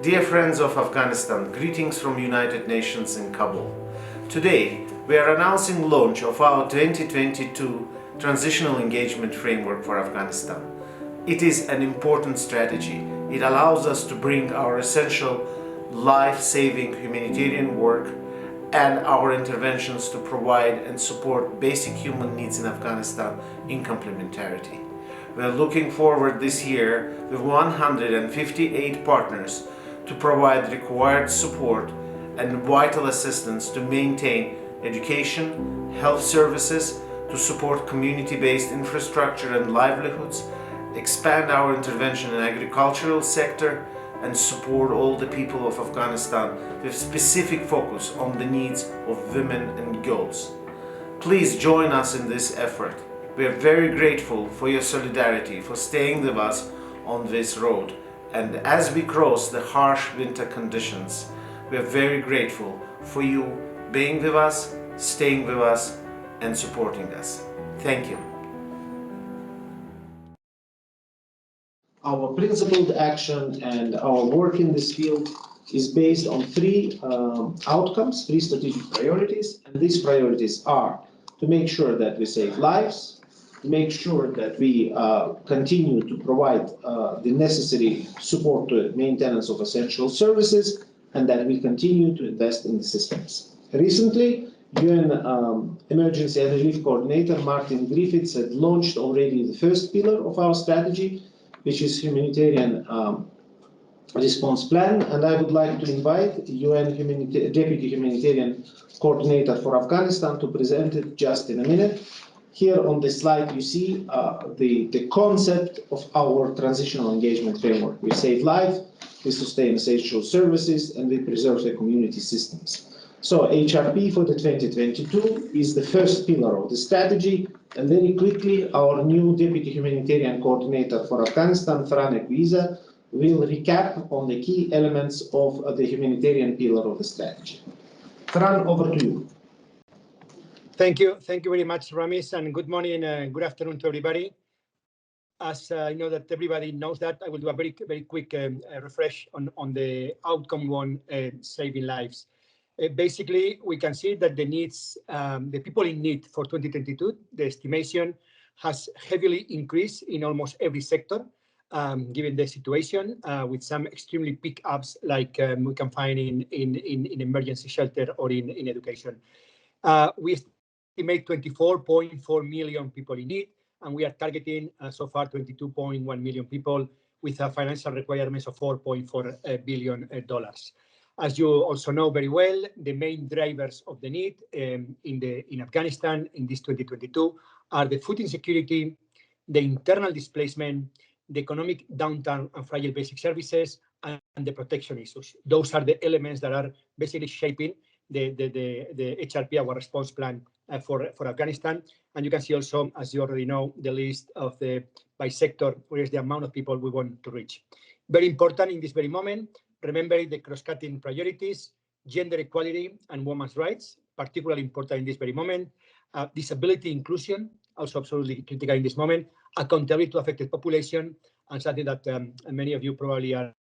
Dear friends of Afghanistan, greetings from United Nations in Kabul. Today, we are announcing the launch of our 2022 Transitional Engagement Framework for Afghanistan. It is an important strategy. It allows us to bring our essential life-saving humanitarian work and our interventions to provide and support basic human needs in Afghanistan in complementarity. We are looking forward this year with 158 partners to provide required support and vital assistance to maintain education, health services, to support community-based infrastructure and livelihoods, expand our intervention in the agricultural sector, and support all the people of Afghanistan with specific focus on the needs of women and girls. Please join us in this effort. We are very grateful for your solidarity, for staying with us on this road. And as we cross the harsh winter conditions, we are very grateful for you being with us, staying with us, and supporting us. Thank you. Our principled action and our work in this field is based on three outcomes, three strategic priorities. And these priorities are to make sure that we save lives, make sure that we continue to provide the necessary support to maintenance of essential services, and that we continue to invest in the systems. Recently, UN Emergency and Relief Coordinator Martin Griffiths had launched already the first pillar of our strategy, which is humanitarian response plan. And I would like to invite UN Deputy Humanitarian Coordinator for Afghanistan to present it just in a minute. Here on this slide, you see the concept of our transitional engagement framework. We save life, we sustain essential services, and we preserve the community systems. So HRP for the 2022 is the first pillar of the strategy. And very quickly, our new Deputy Humanitarian Coordinator for Afghanistan, Fran Ekwiza, will recap on the key elements of the humanitarian pillar of the strategy. Fran, over to you. Thank you very much, Ramiz, and good morning and good afternoon to everybody. As I know that everybody knows that, I will do a very quick refresh on the outcome one, saving lives. Basically, we can see that the needs, the people in need for 2022, the estimation has heavily increased in almost every sector, given the situation, with some extremely peak ups like we can find in emergency shelter or in education. We estimate 24.4 million people in need, and we are targeting so far 22.1 million people with financial requirements of $4.4 billion. As you also know very well, the main drivers of the need in Afghanistan in this 2022 are the food insecurity, the internal displacement, the economic downturn and fragile basic services, and the protection issues. Those are the elements that are basically shaping the HRP, our response plan for Afghanistan. And you can see also, as you already know, the list of the by sector, where is the amount of people we want to reach. Very important in this very moment, remember the cross-cutting priorities, gender equality and women's rights, particularly important in this very moment, disability inclusion, also absolutely critical in this moment, accountability to affected population, and something that many of you probably are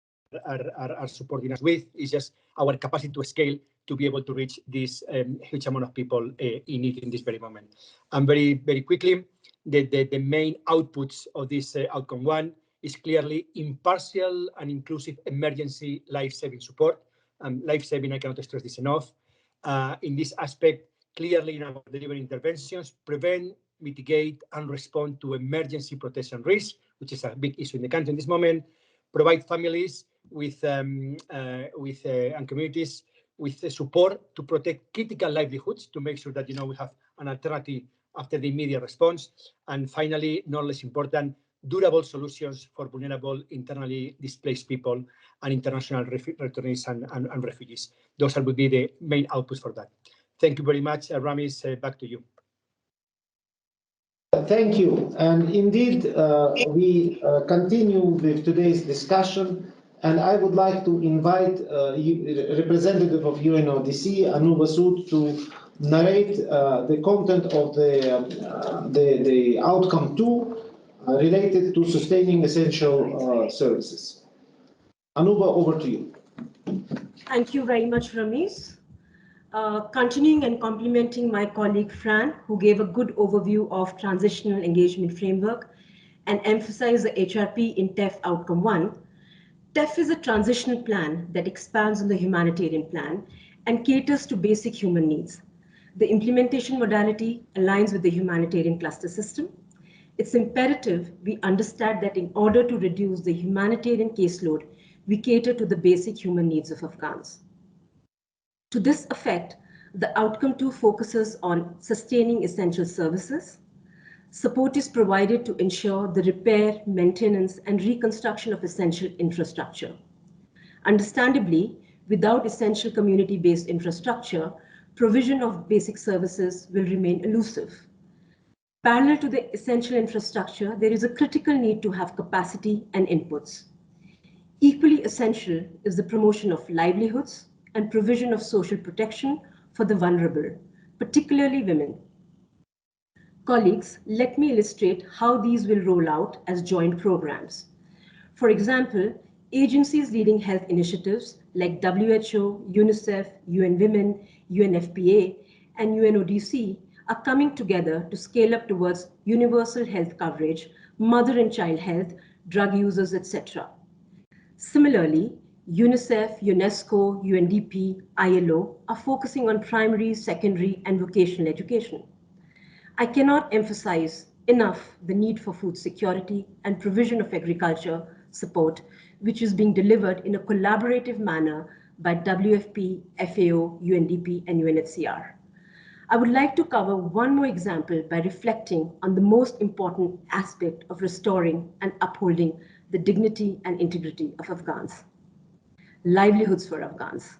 supporting us with, is just our capacity to scale to be able to reach this huge amount of people in need in this very moment. And very quickly, the main outputs of this outcome one is clearly impartial and inclusive emergency life-saving support. Life-saving, I cannot stress this enough. In this aspect, clearly in our delivery interventions, prevent, mitigate, and respond to emergency protection risk, which is a big issue in the country in this moment, provide families with and communities with the support to protect critical livelihoods, to make sure that we have an alternative after the immediate response, and finally, not less important, durable solutions for vulnerable, internally displaced people and international returnees and refugees. Those would be the main outputs for that. Thank you very much. Ramiz, back to you. Thank you. And indeed, we continue with today's discussion. And I would like to invite representative of UNODC, Anuba Sood, to narrate the content of the outcome 2 related to sustaining essential services. Anuba, over to you. Thank you very much, Ramiz. Continuing and complementing my colleague Fran, who gave a good overview of Transitional Engagement Framework and emphasized the HRP in TEF Outcome 1, TEF is a transitional plan that expands on the humanitarian plan and caters to basic human needs. The implementation modality aligns with the humanitarian cluster system. It's imperative we understand that in order to reduce the humanitarian caseload, we cater to the basic human needs of Afghans. To this effect, the Outcome 2 focuses on sustaining essential services. Support is provided to ensure the repair, maintenance, and reconstruction of essential infrastructure. Understandably, without essential community-based infrastructure, provision of basic services will remain elusive. Parallel to the essential infrastructure, there is a critical need to have capacity and inputs. Equally essential is the promotion of livelihoods and provision of social protection for the vulnerable, particularly women. Colleagues, let me illustrate how these will roll out as joint programs. For example, agencies leading health initiatives like WHO, UNICEF, UN Women, UNFPA, and UNODC are coming together to scale up towards universal health coverage, mother and child health, drug users, etc. Similarly, UNICEF, UNESCO, UNDP, ILO are focusing on primary, secondary, and vocational education. I cannot emphasize enough the need for food security and provision of agriculture support, which is being delivered in a collaborative manner by WFP, FAO, UNDP, and UNHCR. I would like to cover one more example by reflecting on the most important aspect of restoring and upholding the dignity and integrity of Afghans. Livelihoods for Afghans.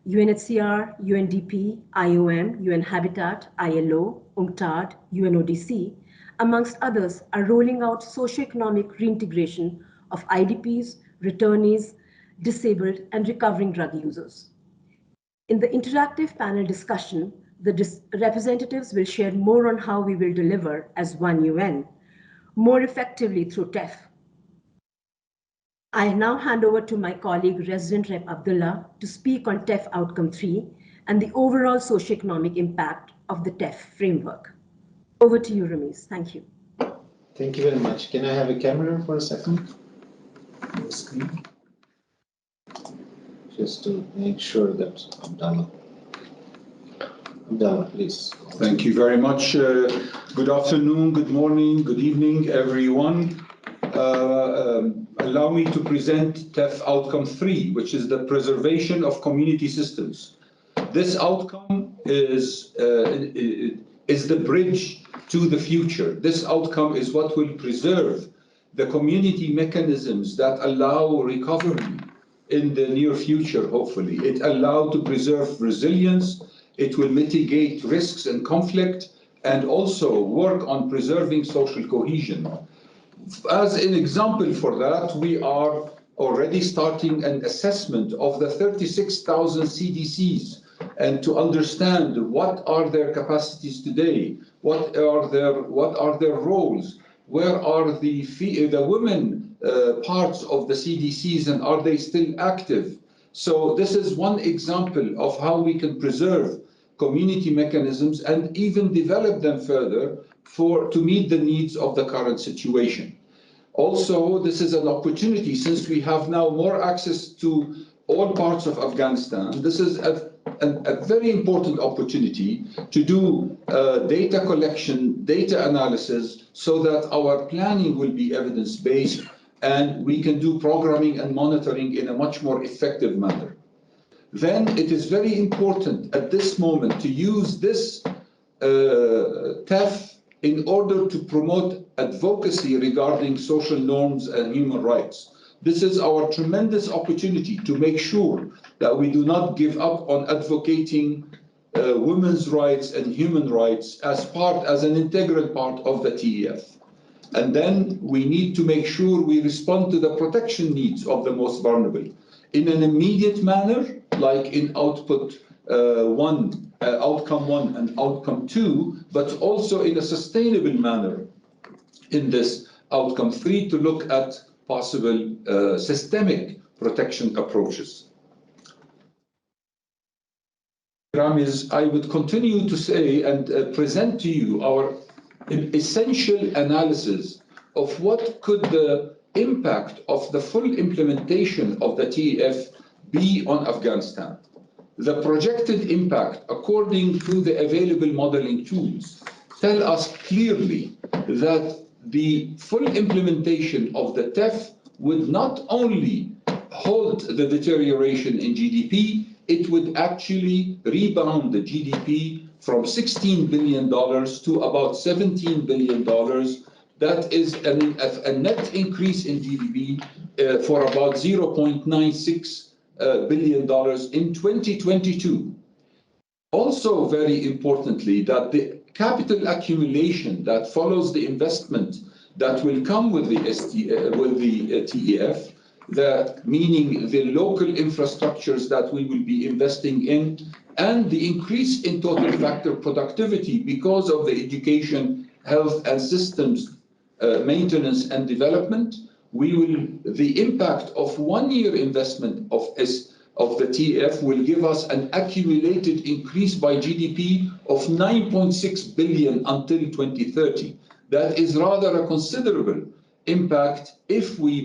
UNHCR, UNDP, IOM, UN Habitat, ILO, UNCTAD, UNODC, amongst others, are rolling out socioeconomic reintegration of IDPs, returnees, disabled, and recovering drug users. In the interactive panel discussion, the representatives will share more on how we will deliver as One-UN, more effectively through TEF. I now hand over to my colleague, Resident Rep Abdullah, to speak on TEF Outcome 3 and the overall socioeconomic impact of the TEF framework. Over to you, Ramiz. Thank you. Thank you very much. Can I have a camera for a second? Just to make sure that Abdullah, please. Thank you very much. Good afternoon, good morning, good evening, everyone. Allow me to present TEF Outcome 3, which is the preservation of community systems. This outcome is the bridge to the future. This outcome is what will preserve the community mechanisms that allow recovery in the near future, hopefully. It allows to preserve resilience. It will mitigate risks and conflict, and also work on preserving social cohesion. As an example for that, we are already starting an assessment of the 36,000 CDCs and to understand what are their capacities today, what are their roles, where are the women parts of the CDCs, and are they still active? So this is one example of how we can preserve community mechanisms and even develop them further to meet the needs of the current situation. Also, this is an opportunity, since we have now more access to all parts of Afghanistan. This is a very important opportunity to do data collection, data analysis, so that our planning will be evidence-based and we can do programming and monitoring in a much more effective manner. Then it is very important at this moment to use this TEF in order to promote advocacy regarding social norms and human rights. This is our tremendous opportunity to make sure that we do not give up on advocating women's rights and human rights as an integral part of the TEF. And then we need to make sure we respond to the protection needs of the most vulnerable in an immediate manner, like in Outcome 1 and Outcome 2, but also in a sustainable manner in this Outcome 3 to look at possible systemic protection approaches. Ramiz, I would continue to say and present to you our essential analysis of what could the impact of the full implementation of the TEF be on Afghanistan. The projected impact, according to the available modeling tools, tell us clearly that the full implementation of the TEF would not only halt the deterioration in GDP, it would actually rebound the GDP from $16 billion to about $17 billion. That is a net increase in GDP for about $0.96 billion in 2022. Also, very importantly, that the capital accumulation that follows the investment that will come with the TEF, meaning the local infrastructures that we will be investing in, and the increase in total factor productivity because of the education, health, and systems maintenance and development, the impact of 1 year investment of the TEF will give us an accumulated increase by GDP of 9.6 billion until 2030. That is rather a considerable impact if we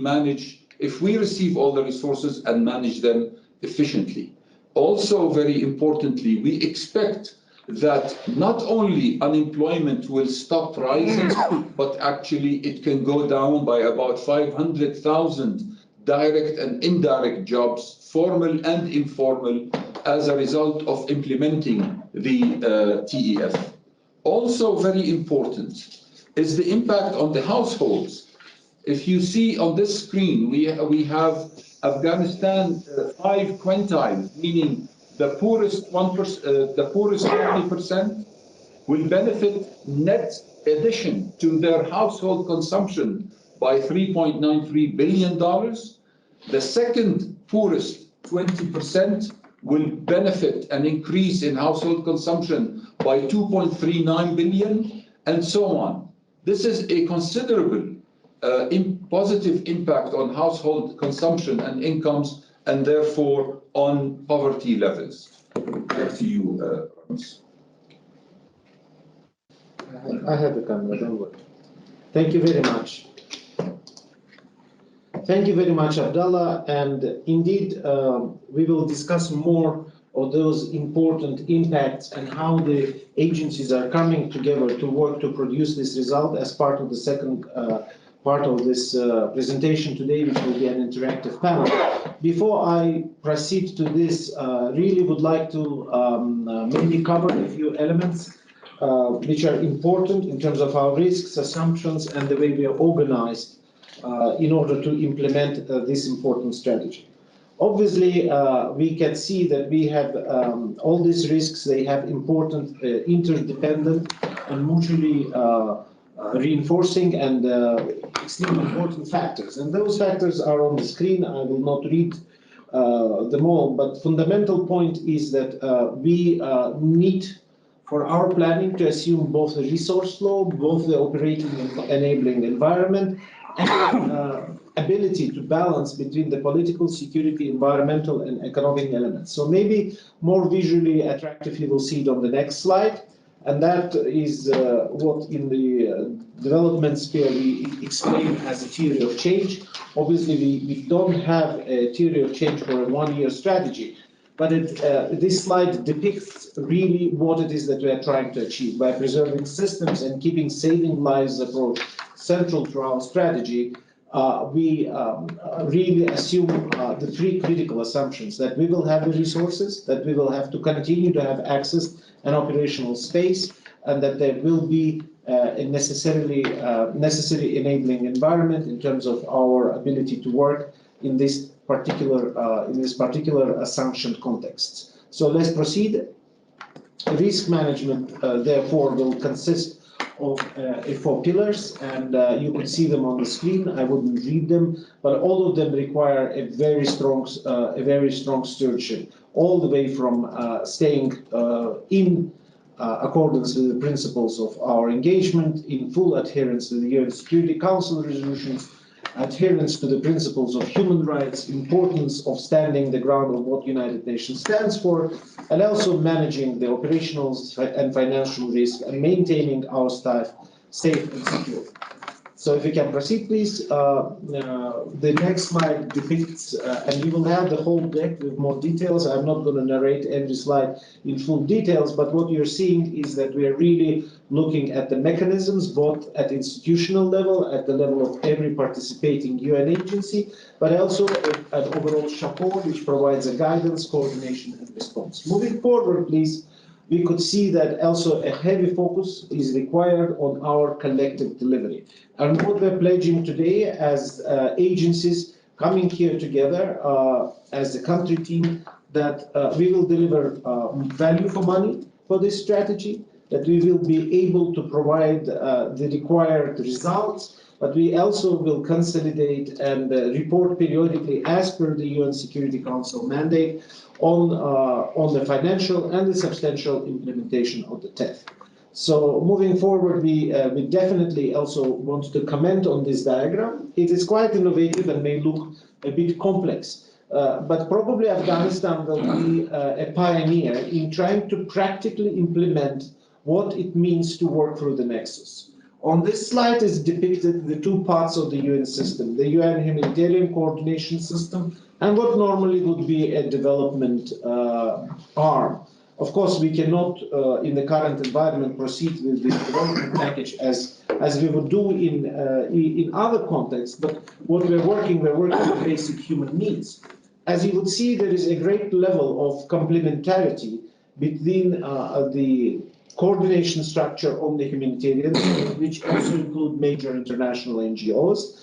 receive all the resources and manage them efficiently. Also, very importantly, we expect that not only unemployment will stop rising, but actually it can go down by about 500,000 direct and indirect jobs, formal and informal, as a result of implementing the TEF. Also very important is the impact on the households. If you see on this screen, we have Afghanistan 5 quintiles, meaning the poorest 1%, the poorest 20% will benefit net addition to their household consumption by $3.93 billion. The second poorest 20% will benefit an increase in household consumption by $2.39 billion, and so on. This is a considerable positive impact on household consumption and incomes, and therefore on poverty levels. Back to you, Ramiz. I have the camera, don't worry. Thank you very much. Thank you very much, Abdallah. And indeed, we will discuss more of those important impacts and how the agencies are coming together to work to produce this result as part of the second part of this presentation today, which will be an interactive panel. Before I proceed to this, really would like to maybe cover a few elements which are important in terms of our risks, assumptions, and the way we are organized in order to implement this important strategy. Obviously, we can see that we have all these risks, they have important interdependent and mutually reinforcing and extremely important factors. And those factors are on the screen. I will not read them all, but fundamental point is that we need for our planning to assume both the resource flow, both the operating and enabling environment, and ability to balance between the political, security, environmental, and economic elements. So maybe more visually attractive, you will see it on the next slide. And that is what in the development sphere we explain as a theory of change. Obviously, we don't have a theory of change for a one-year strategy, but this slide depicts really what it is that we are trying to achieve by preserving systems and keeping saving lives approach central to our strategy. We really assume the three critical assumptions: that we will have the resources, that we will have to continue to have access and operational space, and that there will be a necessary enabling environment in terms of our ability to work in this particular assumption context. So let's proceed. Risk management, therefore, will consist of 4 pillars, and you can see them on the screen. I wouldn't read them, but all of them require a very strong stewardship, all the way from staying in accordance with the principles of our engagement, in full adherence to the UN Security Council resolutions, adherence to the principles of human rights, importance of standing the ground of what United Nations stands for, and also managing the operational and financial risk and maintaining our staff safe and secure. So if you can proceed, please. The next slide depicts, and you will have the whole deck with more details. I'm not going to narrate every slide in full details, but what you're seeing is that we are really looking at the mechanisms, both at institutional level, at the level of every participating UN agency, but also an overall chapeau, which provides a guidance, coordination, and response. Moving forward, please. We could see that also a heavy focus is required on our collective delivery. And what we're pledging today as agencies coming here together as a country team, that we will deliver value for money for this strategy, that we will be able to provide the required results, but we also will consolidate and report periodically as per the UN Security Council mandate on the financial and the substantial implementation of the TEF. So moving forward, we definitely also want to comment on this diagram. It is quite innovative and may look a bit complex, but probably Afghanistan will be a pioneer in trying to practically implement what it means to work through the nexus. On this slide is depicted the two parts of the UN system, the UN Humanitarian Coordination System and what normally would be a development arm. Of course, we cannot, in the current environment, proceed with the development package as we would do in other contexts, but what we're working with basic human needs. As you would see, there is a great level of complementarity between the coordination structure on the humanitarian, which also include major international NGOs.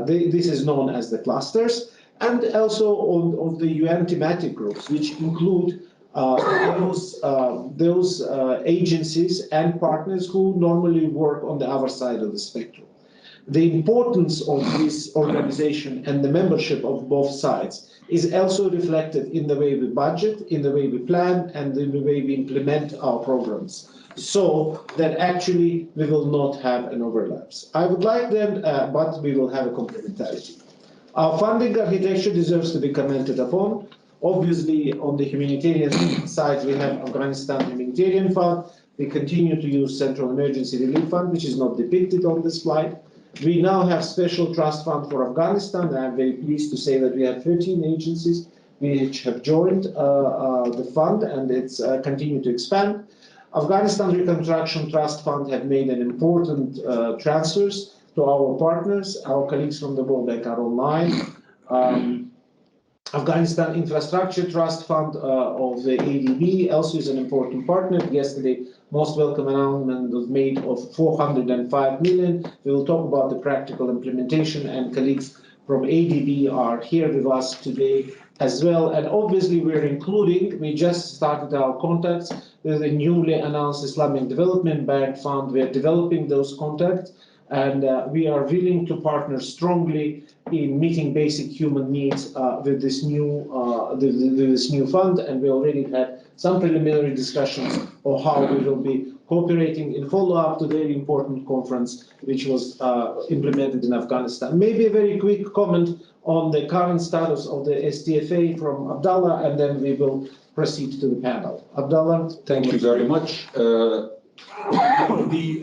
This is known as the clusters, and also on the UN thematic groups, which include those agencies and partners who normally work on the other side of the spectrum. The importance of this organization and the membership of both sides is also reflected in the way we budget, in the way we plan, and in the way we implement our programs, so that actually we will not have an overlaps. I would like then, but we will have a complementarity. Our funding architecture deserves to be commented upon. Obviously, on the humanitarian side, we have Afghanistan Humanitarian Fund. We continue to use Central Emergency Relief Fund, which is not depicted on this slide. We now have Special Trust Fund for Afghanistan. I'm very pleased to say that we have 13 agencies which have joined the fund, and it's continued to expand. Afghanistan Reconstruction Trust Fund have made an important transfers to our partners. Our colleagues from the World Bank are online. Afghanistan Infrastructure Trust Fund of the ADB also is an important partner. Yesterday, most welcome announcement was made of 405 million. We will talk about the practical implementation, and colleagues from ADB are here with us today as well. And obviously, we just started our contacts with the newly announced Islamic Development Bank Fund. We are developing those contacts, and we are willing to partner strongly in meeting basic human needs with this new fund, and we already had some preliminary discussions on how we will be cooperating in follow-up to the very important conference which was implemented in Afghanistan. Maybe a very quick comment on the current status of the STFA from Abdallah, and then we will proceed to the panel. Abdallah? Thank you very much.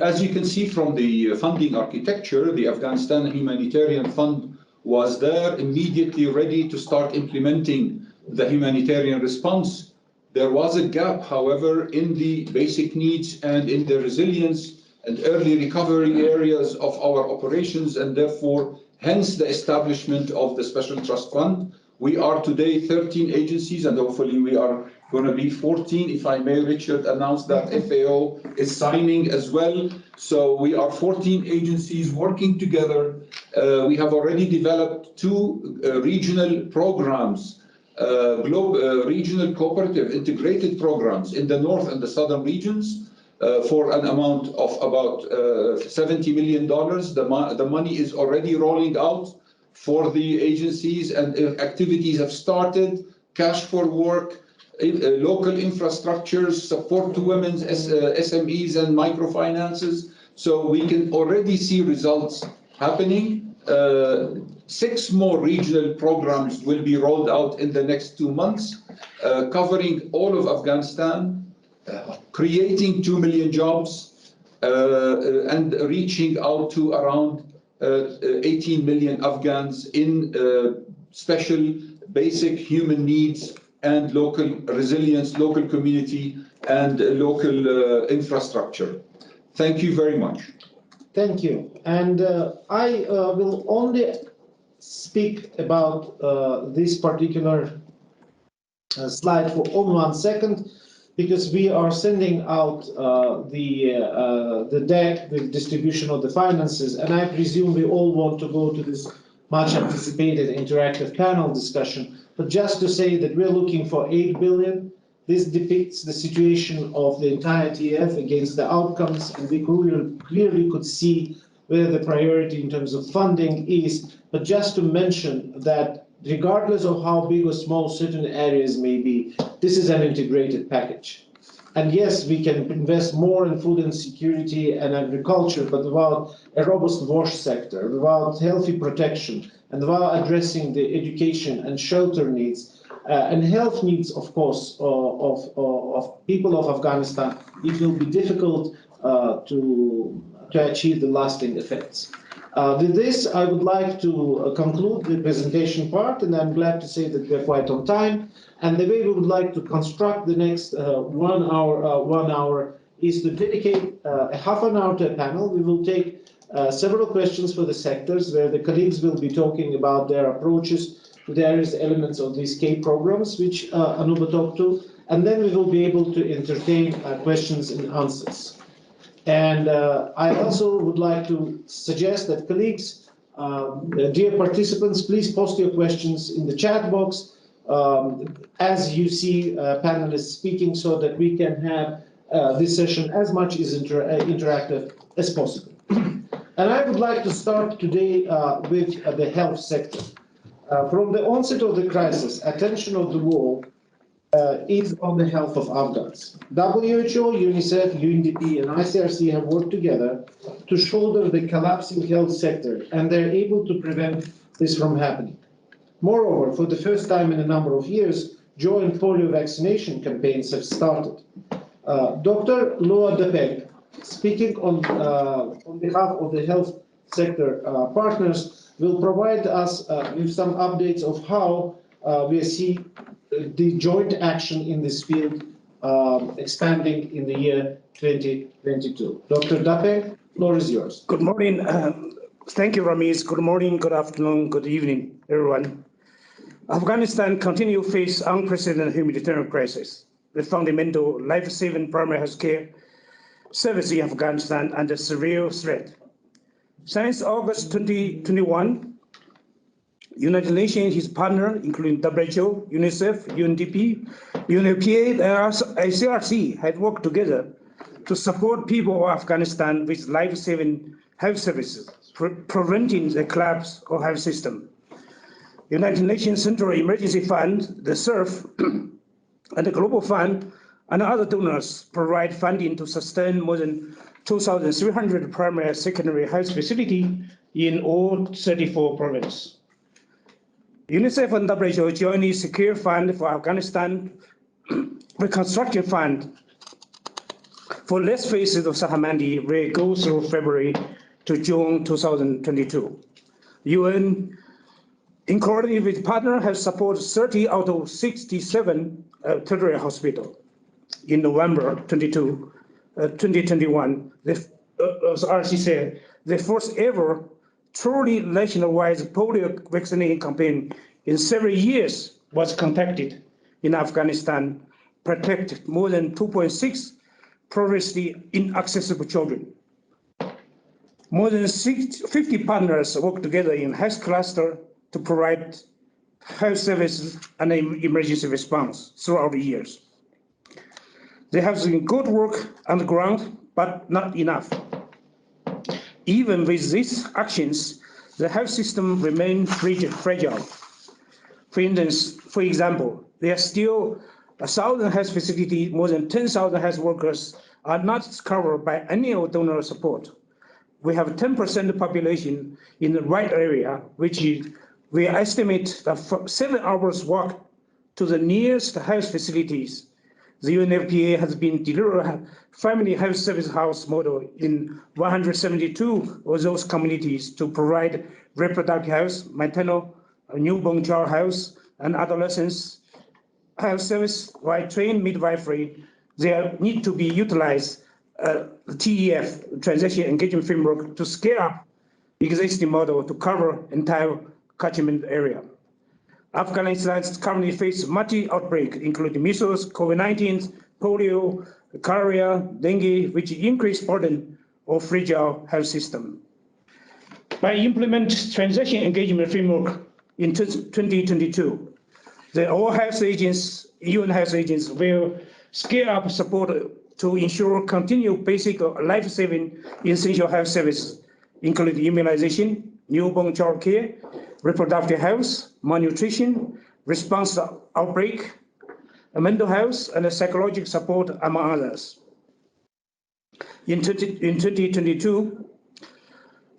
As you can see from the funding architecture, the Afghanistan Humanitarian Fund was there immediately ready to start implementing the humanitarian response. There was a gap, however, in the basic needs and in the resilience and early recovery areas of our operations, and therefore, hence the establishment of the Special Trust Fund. We are today 13 agencies, and hopefully we are going to be 14. If I may, Richard announced that FAO is signing as well. So we are 14 agencies working together. We have already developed 2 regional programs, regional cooperative integrated programs in the north and the southern regions for an amount of about $70 million. The money is already rolling out for the agencies, and activities have started, cash for work, local infrastructures, support to women's SMEs and microfinances. So we can already see results happening. 6 more regional programs will be rolled out in the next 2 months, covering all of Afghanistan, creating 2 million jobs, and reaching out to around 18 million Afghans in special basic human needs and local resilience, local community, and local infrastructure. Thank you very much. Thank you. And I will only speak about this particular slide for only 1 second, because we are sending out the deck, the distribution of the finances, and I presume we all want to go to this much anticipated interactive panel discussion. But just to say that we're looking for 8 billion. This depicts the situation of the entire TEF against the outcomes, and we clearly could see where the priority in terms of funding is. But just to mention that regardless of how big or small certain areas may be, this is an integrated package. And yes, we can invest more in food insecurity and agriculture, but without a robust wash sector, without healthy protection, and without addressing the education and shelter needs, and health needs, of course, of people of Afghanistan, it will be difficult to achieve the lasting effects. With this, I would like to conclude the presentation part, and I'm glad to say that we're quite on time. And the way we would like to construct the next 1 hour is to dedicate a half an hour to a panel. We will take several questions for the sectors, where the colleagues will be talking about their approaches to the various elements of these K programs, which Anuba talked to, and then we will be able to entertain questions and answers. And I also would like to suggest that colleagues, dear participants, please post your questions in the chat box as you see panelists speaking, so that we can have this session as much as interactive as possible. And I would like to start today with the health sector. From the onset of the crisis, attention of the world is on the health of Afghans. WHO, UNICEF, UNDP, and ICRC have worked together to shoulder the collapsing health sector, and they're able to prevent this from happening. Moreover, for the first time in a number of years, joint polio vaccination campaigns have started. Dr. Loa Dapek, speaking on behalf of the health sector partners, will provide us with some updates of how we see the joint action in this field expanding in the year 2022. Dr. Dapek, floor is yours. Good morning. Thank you, Ramiz. Good morning, good afternoon, good evening, everyone. Afghanistan continues to face unprecedented humanitarian crisis. The fundamental life-saving primary health care service in Afghanistan under severe threat. Since August 2021, United Nations, his partner, including WHO, UNICEF, UNDP, UNFPA, and ICRC, had worked together to support people of Afghanistan with life-saving health services, preventing the collapse of health system. United Nations Central Emergency Fund, the SURF, and the Global Fund and other donors provide funding to sustain more than 2,300 primary and secondary health facilities in all 34 provinces. UNICEF and WHO jointly secure fund for Afghanistan reconstruction fund for less phases of Sahamandi will go through February to June 2022. UN, in coordination with partner, has supported 30 out of 67 tertiary hospitals. In November 2021, as RC said, the first ever truly nationwide polio vaccination campaign in several years was conducted in Afghanistan, protected more than 2.6 previously inaccessible children. More than 50 partners work together in health cluster to provide health services and emergency response throughout the years. They have been good work on the ground, but not enough. Even with these actions, the health system remains fragile. For example, there are still 1,000 health facilities, more than 10,000 health workers are not covered by any donor support. we have 10% population in the right area, which we estimate that for 7 hours walk to the nearest health facilities. The UNFPA has been delivering family health service house model in 172 of those communities to provide reproductive health, maternal, newborn child health, and adolescents health service, while trained midwifery, they need to be utilized the TEF, Transitional Engagement Framework, to scale up existing model to cover entire catchment area. Afghanistan currently faces multi-outbreak, including measles, COVID-19, polio, cholera, dengue, which increase burden of fragile health system. By implement Transitional Engagement Framework in 2022, all health agents, UN health agents, will scale up support to ensure continued basic life-saving essential health services, including immunization, newborn child care, reproductive health, malnutrition, response to outbreak, mental health, and psychological support, among others. In 2022,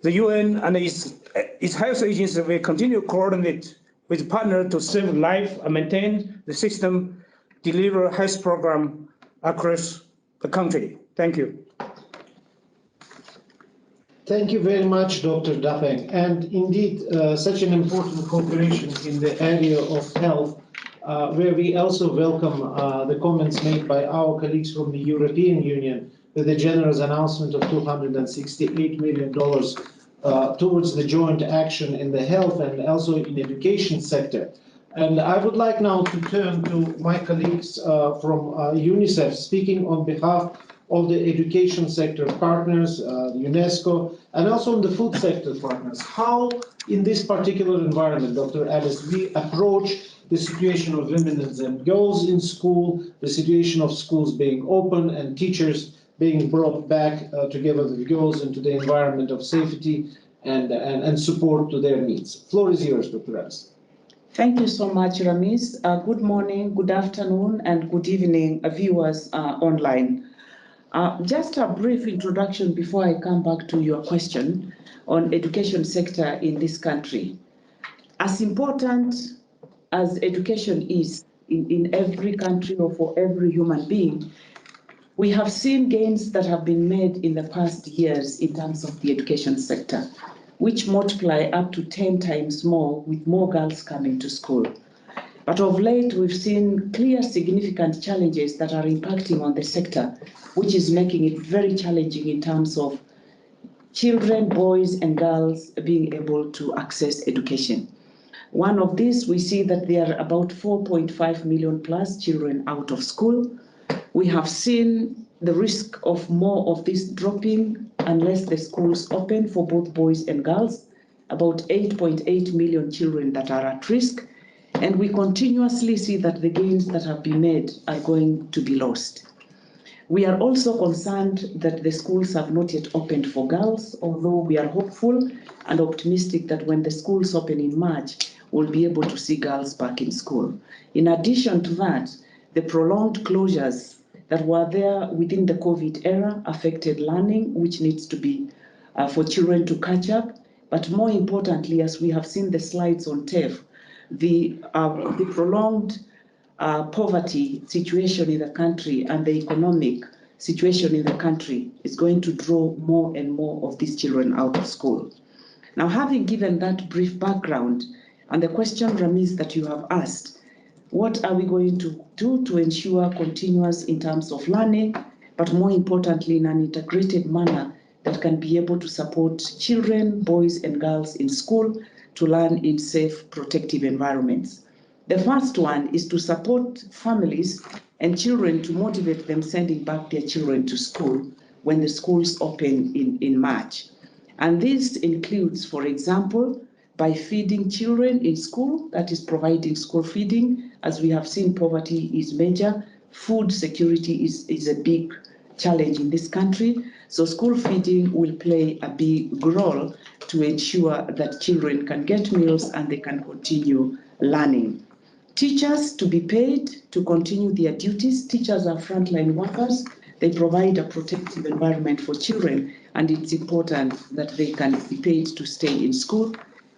the UN and its health agencies will continue to coordinate with partners to save life and maintain the system, deliver health program across the country. Thank you. Thank you very much, Dr. Dafeng. And indeed, such an important cooperation in the area of health, where we also welcome the comments made by our colleagues from the European Union with the generous announcement of $268 million towards the joint action in the health and also in education sector. And I would like now to turn to my colleagues from UNICEF, speaking on behalf of the education sector partners, UNESCO, and also on the food sector partners. How, in this particular environment, Dr. Alice, we approach the situation of women and girls in school, the situation of schools being open and teachers being brought back together with girls into the environment of safety and support to their needs. Floor is yours, Dr. Alice. Thank you so much, Ramiz. Good morning, good afternoon, and good evening, viewers online. Just a brief introduction before I come back to your question on education sector in this country. As important as education is in every country or for every human being, we have seen gains that have been made in the past years in terms of the education sector, which multiply up to 10 times more with more girls coming to school. But of late, we've seen clear significant challenges that are impacting on the sector, which is making it very challenging in terms of children, boys and girls being able to access education. One of these, we see that there are about 4.5 million plus children out of school. We have seen the risk of more of this dropping unless the schools open for both boys and girls, about 8.8 million children that are at risk. And we continuously see that the gains that have been made are going to be lost. We are also concerned that the schools have not yet opened for girls, although we are hopeful and optimistic that when the schools open in March, we'll be able to see girls back in school. In addition to that, the prolonged closures that were there within the COVID era affected learning, which needs to be for children to catch up. But more importantly, as we have seen the slides on TEF, the prolonged poverty situation in the country and the economic situation in the country is going to draw more and more of these children out of school. Now, having given that brief background and the question, Ramiz, that you have asked, what are we going to do to ensure continuous in terms of learning, but more importantly in an integrated manner that can be able to support children, boys and girls in school to learn in safe, protective environments? The first one is to support families and children to motivate them sending back their children to school when the schools open in March. And this includes, for example, by feeding children in school, that is providing school feeding. As we have seen, poverty is major. Food security is a big challenge in this country. So school feeding will play a big role to ensure that children can get meals and they can continue learning. Teachers to be paid to continue their duties. Teachers are frontline workers. They provide a protective environment for children, and it's important that they can be paid to stay in school.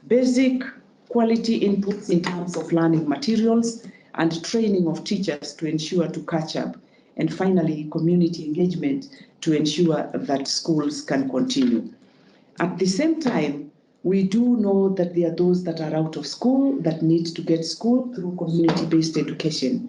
Basic quality inputs in terms of learning materials and training of teachers to ensure to catch up. And finally, community engagement to ensure that schools can continue. At the same time, we do know that there are those that are out of school that need to get school through community-based education.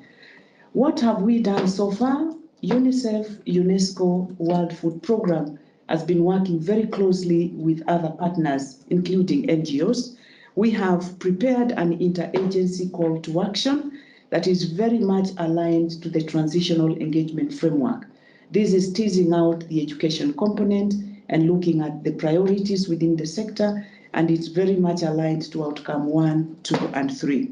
What have we done so far? UNICEF, UNESCO, World Food Programme has been working very closely with other partners, including NGOs. We have prepared an interagency call to action that is very much aligned to the Transitional Engagement Framework. This is teasing out the education component and looking at the priorities within the sector, and it's very much aligned to outcome 1, 2, and 3.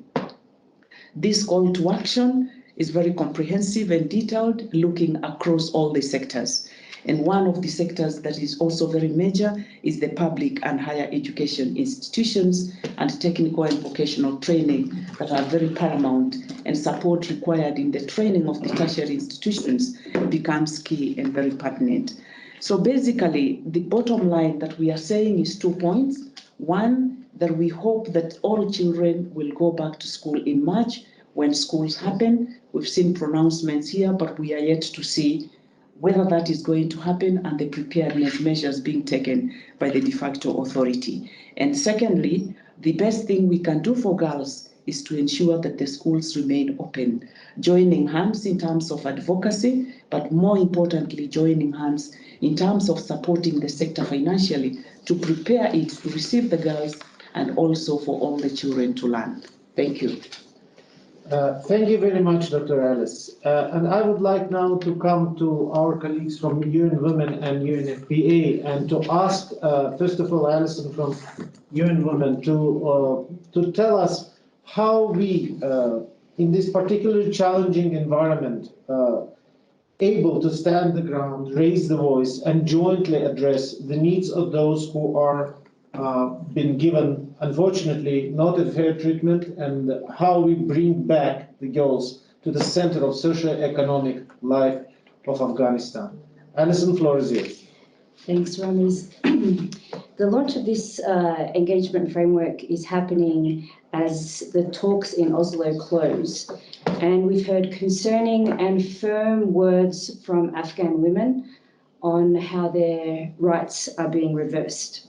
This call to action is very comprehensive and detailed, looking across all the sectors. And one of the sectors that is also very major is the public and higher education institutions and technical and vocational training that are very paramount, and support required in the training of the tertiary institutions becomes key and very pertinent. So basically, the bottom line that we are saying is 2 points. One, that we hope that all children will go back to school in March when schools happen. We've seen pronouncements here, but we are yet to see whether that is going to happen and the preparedness measures being taken by the de facto authority. And secondly, the best thing we can do for girls is to ensure that the schools remain open, joining hands in terms of advocacy, but more importantly, joining hands in terms of supporting the sector financially to prepare it to receive the girls and also for all the children to learn. Thank you. Thank you very much, Dr. Alice. And I would like now to come to our colleagues from UN Women and UNFPA and to ask, first of all, Alison from UN Women to tell us how we, in this particularly challenging environment, able to stand the ground, raise the voice, and jointly address the needs of those who are been given, unfortunately, not a fair treatment, and how we bring back the girls to the center of socio-economic life of Afghanistan. Alison, floor is yours. Thanks, Ramiz. The launch of this engagement framework is happening as the talks in Oslo close, and we've heard concerning and firm words from Afghan women on how their rights are being reversed.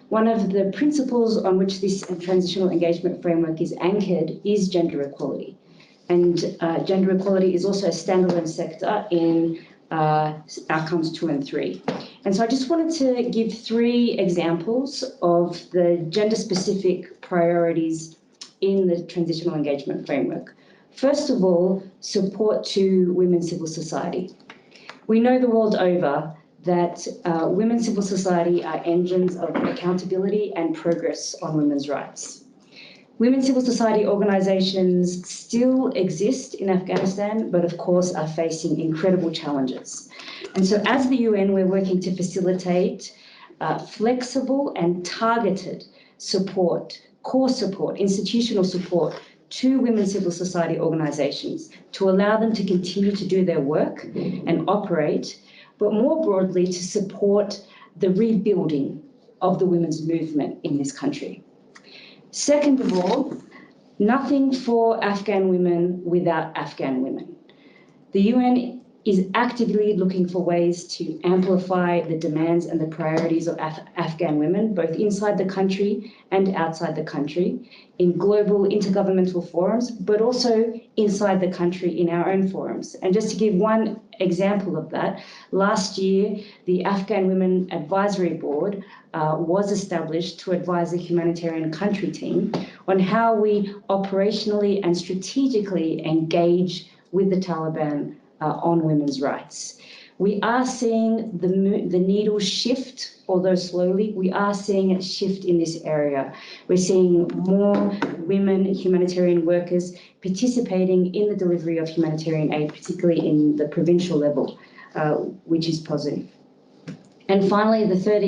One of the principles on which this transitional engagement framework is anchored is gender equality. And gender equality is also a standalone sector in outcomes 2 and 3. And so I just wanted to give 3 examples of the gender-specific priorities in the transitional engagement framework. First of all, support to women's civil society. We know the world over that women's civil society are engines of accountability and progress on women's rights. Women's civil society organisations still exist in Afghanistan, but of course are facing incredible challenges. And so as the UN, we're working to facilitate flexible and targeted support, core support, institutional support to women's civil society organisations to allow them to continue to do their work and operate, but more broadly to support the rebuilding of the women's movement in this country. Second of all, nothing for Afghan women without Afghan women. The UN is actively looking for ways to amplify the demands and the priorities of Afghan women, both inside the country and outside the country, in global intergovernmental forums, but also inside the country in our own forums. And just to give one example of that, last year, the Afghan Women Advisory Board was established to advise the humanitarian country team on how we operationally and strategically engage with the Taliban on women's rights. We are seeing the needle shift, although slowly. We are seeing a shift in this area. We're seeing more women humanitarian workers participating in the delivery of humanitarian aid, particularly in the provincial level, which is positive. And finally, the third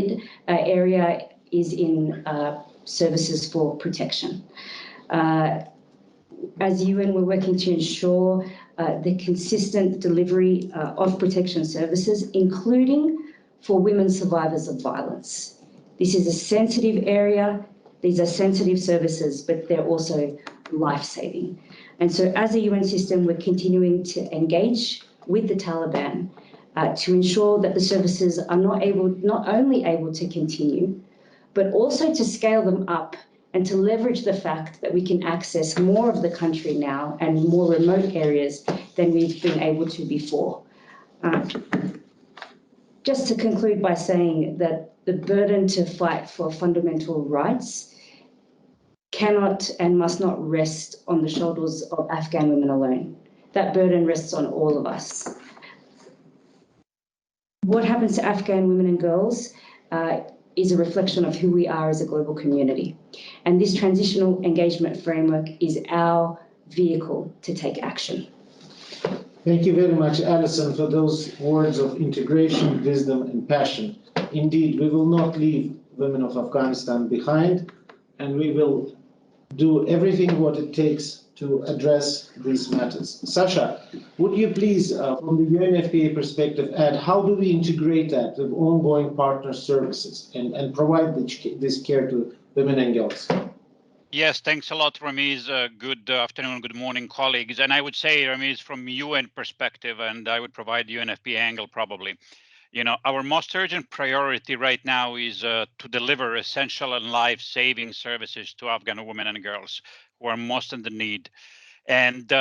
area is in services for protection. As UN, we're working to ensure the consistent delivery of protection services, including for women survivors of violence. This is a sensitive area. These are sensitive services, but they're also life-saving. And so as a UN system, we're continuing to engage with the Taliban to ensure that the services are not only able to continue, but also to scale them up and to leverage the fact that we can access more of the country now and more remote areas than we've been able to before. Just to conclude by saying that the burden to fight for fundamental rights cannot and must not rest on the shoulders of Afghan women alone. That burden rests on all of us. What happens to Afghan women and girls is a reflection of who we are as a global community. And this transitional engagement framework is our vehicle to take action. Thank you very much, Alison, for those words of integration, wisdom, and passion. Indeed, we will not leave women of Afghanistan behind, and we will do everything what it takes to address these matters. Sasha, would you please, from the UNFPA perspective, add how do we integrate that with ongoing partner services and provide this care to women and girls? Yes, thanks a lot, Ramiz. Good afternoon, good morning, colleagues. And I would say, Ramiz, from UN perspective, and I would provide the UNFPA angle probably, our most urgent priority right now is to deliver essential and life-saving services to Afghan women and girls who are most in the need. And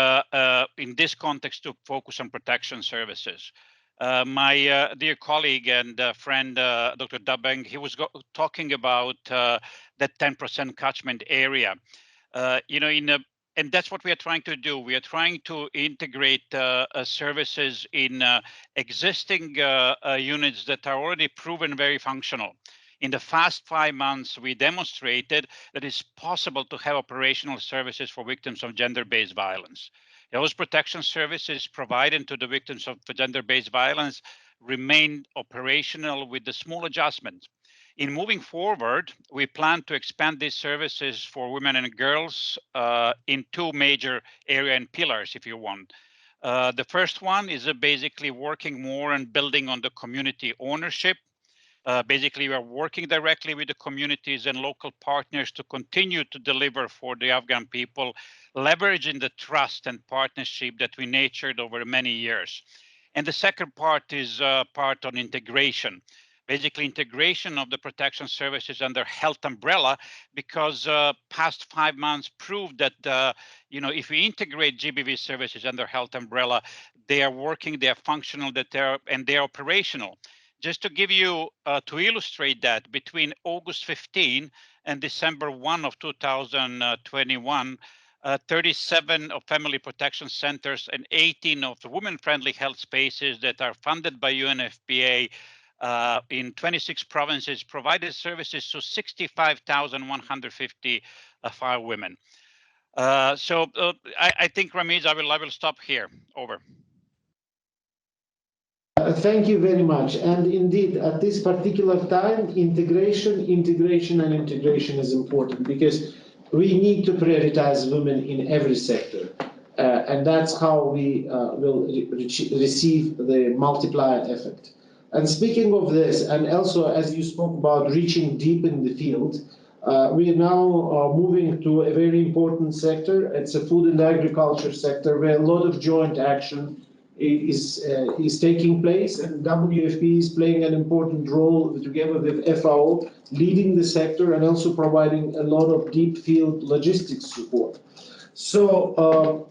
in this context, to focus on protection services. My dear colleague and friend, Dr. Dabeng, he was talking about that 10% catchment area. And that's what we are trying to do. We are trying to integrate services in existing units that are already proven very functional. In the past 5 months, we demonstrated that it's possible to have operational services for victims of gender-based violence. Those protection services provided to the victims of gender-based violence remain operational with the small adjustments. In moving forward, we plan to expand these services for women and girls in two major areas and pillars, if you want. The first one is basically working more and building on the community ownership. Basically, we are working directly with the communities and local partners to continue to deliver for the Afghan people, leveraging the trust and partnership that we nurtured over many years. And the second part is part on integration. Basically, integration of the protection services under health umbrella, because past 5 months proved that if we integrate GBV services under health umbrella, they are working, they are functional, and they are operational. Just to give you, to illustrate that, between August 15 and December 1 of 2021, 37 of family protection centers and 18 of the women-friendly health spaces that are funded by UNFPA in 26 provinces provided services to 65,150 of our women. I think, Ramiz, I will stop here. Over. Thank you very much. And indeed, at this particular time, integration is important because we need to prioritize women in every sector. And that's how we will receive the multiplier effect. And speaking of this, and also as you spoke about reaching deep in the field, we are now moving to a very important sector. It's a food and agriculture sector where a lot of joint action is taking place, and WFP is playing an important role together with FAO, leading the sector and also providing a lot of deep field logistics support. So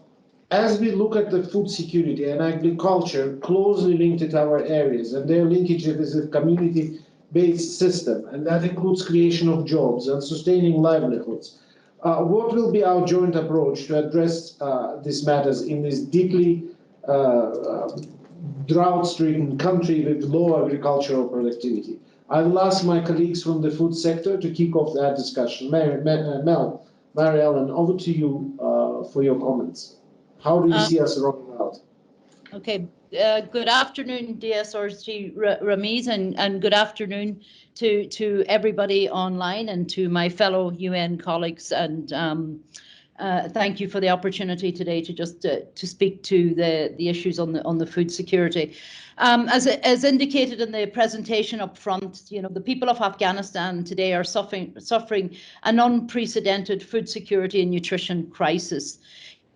as we look at the food security and agriculture closely linked to our areas and their linkage with a community-based system, and that includes creation of jobs and sustaining livelihoods, what will be our joint approach to address these matters in this deeply drought-stricken country with low agricultural productivity? I will ask my colleagues from the food sector to kick off that discussion. Mary Ellen, over to you for your comments. How do you see us rolling out? Okay. Good afternoon, DSRC Ramiz, and good afternoon to everybody online and to my fellow UN colleagues and thank you for the opportunity today to just to speak to the issues on the food security. As indicated in the presentation up front, you know, the people of Afghanistan today are suffering an unprecedented food security and nutrition crisis.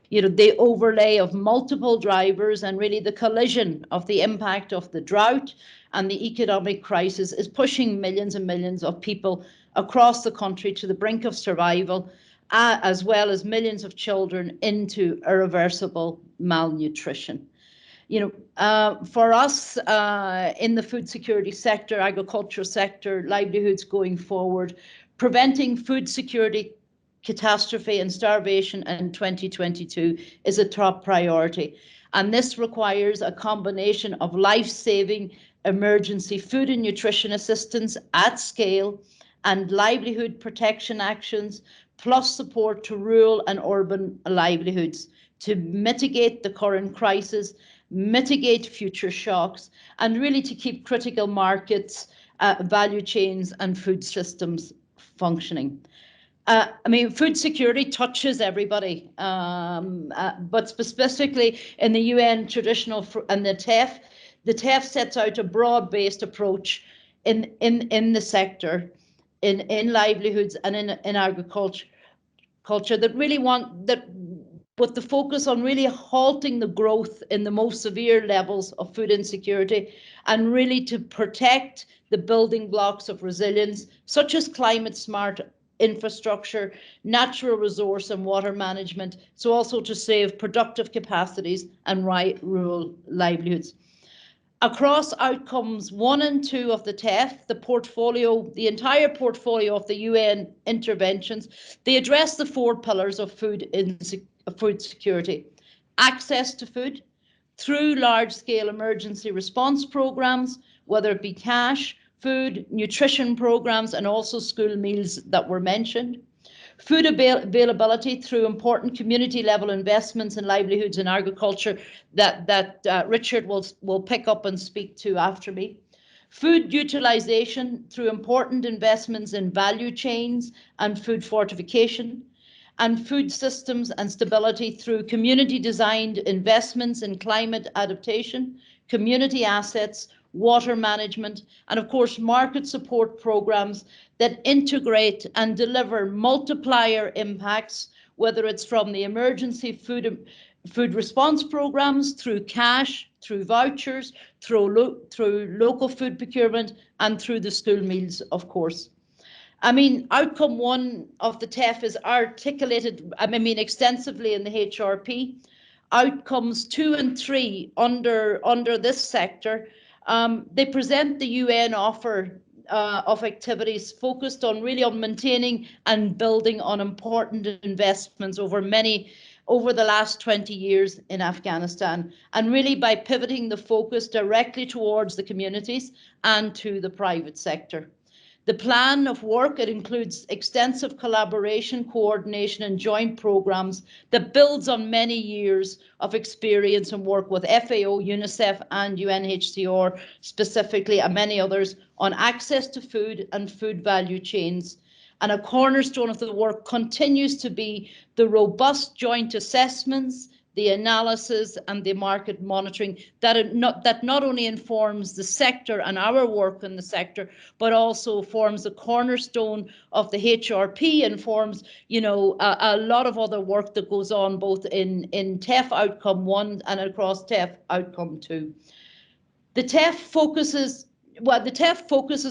You know, the overlay of multiple drivers and really the collision of the impact of the drought and the economic crisis is pushing millions and millions of people across the country to the brink of survival, as well as millions of children into irreversible malnutrition. You know, for us in the food security sector, agriculture sector, livelihoods going forward, preventing food security catastrophe and starvation in 2022 is a top priority. And this requires a combination of life-saving emergency food and nutrition assistance at scale and livelihood protection actions, plus support to rural and urban livelihoods to mitigate the current crisis, mitigate future shocks, and really to keep critical markets, value chains and food systems functioning. I mean, food security touches everybody, but specifically in the UN traditional and the TEF sets out a broad-based approach in the sector, in livelihoods and in agriculture that really with the focus on really halting the growth in the most severe levels of food insecurity and really to protect the building blocks of resilience, such as climate smart infrastructure, natural resource and water management, so also to save productive capacities and rural livelihoods. Across outcomes 1 and 2 of the TEF, the entire portfolio of the UN interventions, they address the 4 pillars of food security: access to food through large-scale emergency response programs, whether it be cash, food, nutrition programs, and also school meals that were mentioned. Food availability through important community-level investments in livelihoods and agriculture that Richard will pick up and speak to after me. Food utilization through important investments in value chains and food fortification, and food systems and stability through community-designed investments in climate adaptation, community assets, water management, and of course market support programs that integrate and deliver multiplier impacts, whether it's from the emergency food response programs, through cash, through vouchers, through local food procurement, and through the school meals, of course. I mean, outcome 1 of the TEF is articulated, I mean, extensively in the HRP. Outcomes 2 and 3 under this sector, they present the UN offer of activities focused on really on maintaining and building on important investments over the last 20 years in Afghanistan, and really by pivoting the focus directly towards the communities and to the private sector. The plan of work, it includes extensive collaboration, coordination and joint programs that builds on many years of experience and work with FAO, UNICEF and UNHCR specifically, and many others on access to food and food value chains. And a cornerstone of the work continues to be the robust joint assessments, the analysis and the market monitoring that not only informs the sector and our work in the sector, but also forms the cornerstone of the HRP and forms, you know, a lot of other work that goes on both in TEF outcome 1 and across TEF outcome 2. The TEF focuses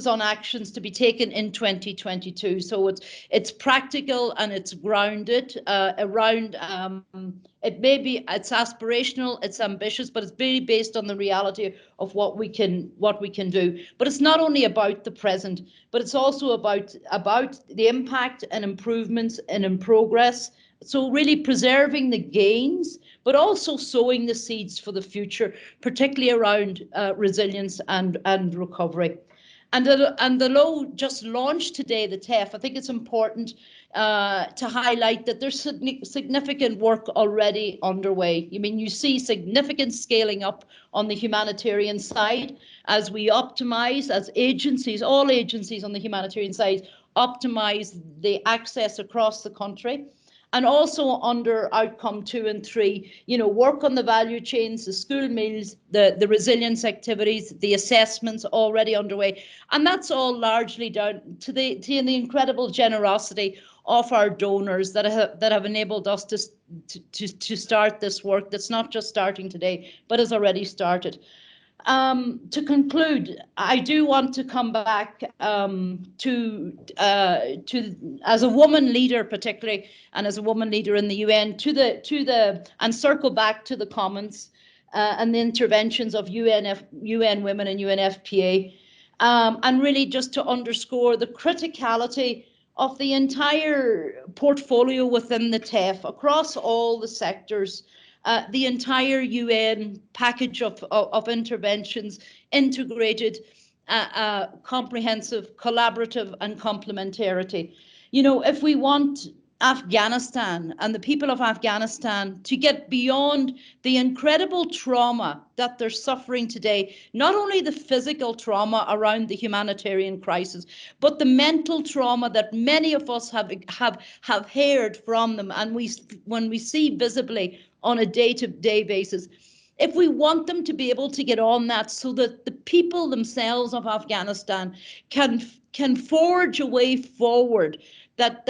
on actions to be taken in 2022. So it's practical and it's grounded around, it's aspirational, it's ambitious, but it's really based on the reality of what we can do. But it's not only about the present, but it's also about the impact and improvements and in progress. So really preserving the gains, but also sowing the seeds for the future, particularly around resilience and recovery. And the law just launched today, the TEF. I think it's important to highlight that there's significant work already underway. I mean, you see significant scaling up on the humanitarian side as we optimize, as agencies, all agencies on the humanitarian side, optimize the access across the country. And also under outcome 2 and 3, you know, work on the value chains, the school meals, the resilience activities, the assessments already underway. And that's all largely down to the incredible generosity of our donors that have enabled us to start this work that's not just starting today, but has already started. To conclude, I do want to come back to as a woman leader, particularly, and as a woman leader in the UN, and circle back to the comments and the interventions of UN Women and UNFPA, and really just to underscore the criticality of the entire portfolio within the TEF across all the sectors. The entire UN package of interventions, integrated, comprehensive, collaborative, and complementarity. You know, if we want Afghanistan and the people of Afghanistan to get beyond the incredible trauma that they're suffering today, not only the physical trauma around the humanitarian crisis, but the mental trauma that many of us have heard from them, and when we see visibly on a day-to-day basis. If we want them to be able to get on that so that the people themselves of Afghanistan can forge a way forward that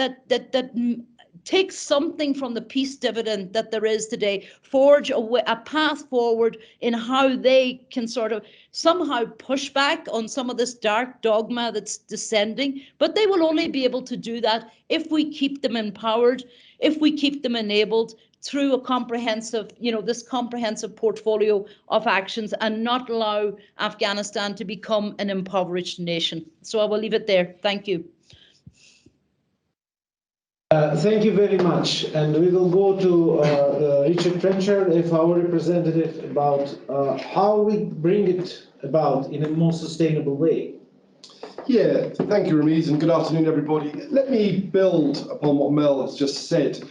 takes something from the peace dividend that there is today, forge a path forward in how they can sort of somehow push back on some of this dark dogma that's descending. But they will only be able to do that if we keep them empowered, if we keep them enabled through a comprehensive, you know, this comprehensive portfolio of actions, and not allow Afghanistan to become an impoverished nation. So I will leave it there. Thank you. Thank you very much. And we will go to Richard Trenchard, FAO representative, about how we bring it about in a more sustainable way. Yeah, thank you, Ramiz, and good afternoon, everybody. Let me build upon what Mel has just said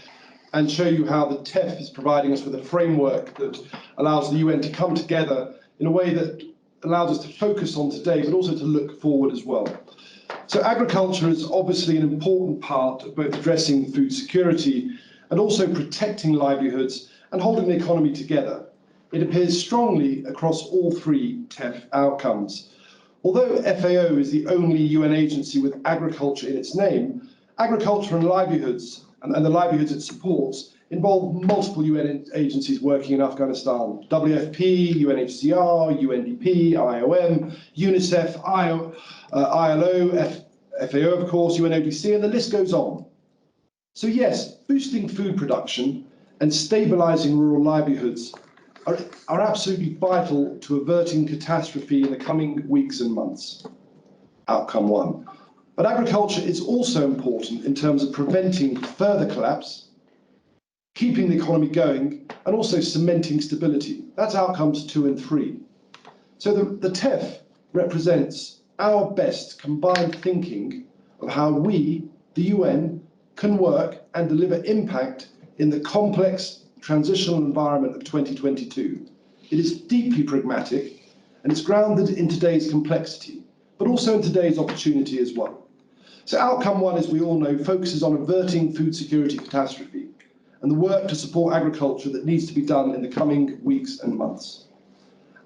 and show you how the TEF is providing us with a framework that allows the UN to come together in a way that allows us to focus on today, but also to look forward as well. So agriculture is obviously an important part of both addressing food security and also protecting livelihoods and holding the economy together. It appears strongly across all three TEF outcomes. Although FAO is the only UN agency with agriculture in its name, agriculture and livelihoods and the livelihoods it supports involve multiple UN agencies working in Afghanistan: WFP, UNHCR, UNDP, IOM, UNICEF, ILO, FAO, of course, UNODC, and the list goes on. So yes, boosting food production and stabilizing rural livelihoods are absolutely vital to averting catastrophe in the coming weeks and months. Outcome 1. But agriculture is also important in terms of preventing further collapse, keeping the economy going, and also cementing stability. That's outcomes 2 and 3. So the TEF represents our best combined thinking of how we, the UN, can work and deliver impact in the complex transitional environment of 2022. It is deeply pragmatic, and it's grounded in today's complexity, but also in today's opportunity as well. So outcome 1, as we all know, focuses on averting food security catastrophe and the work to support agriculture that needs to be done in the coming weeks and months.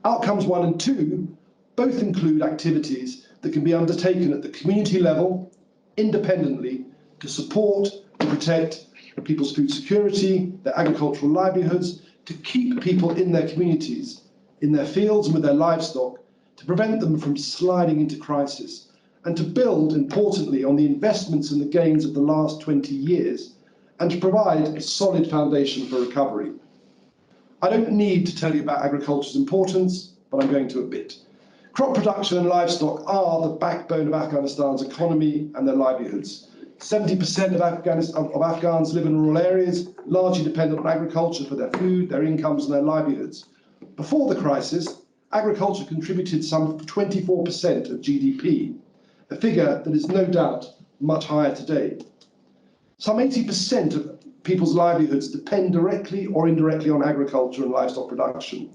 Outcomes 1 and 2 both include activities that can be undertaken at the community level, independently, to support and protect people's food security, their agricultural livelihoods, to keep people in their communities, in their fields and with their livestock, to prevent them from sliding into crisis, and to build, importantly, on the investments and the gains of the last 20 years, and to provide a solid foundation for recovery. I don't need to tell you about agriculture's importance, but I'm going to a bit. Crop production and livestock are the backbone of Afghanistan's economy and their livelihoods. 70% of Afghans live in rural areas, largely dependent on agriculture for their food, their incomes, and their livelihoods. Before the crisis, agriculture contributed some 24% of GDP, a figure that is no doubt much higher today. Some 80% of people's livelihoods depend directly or indirectly on agriculture and livestock production.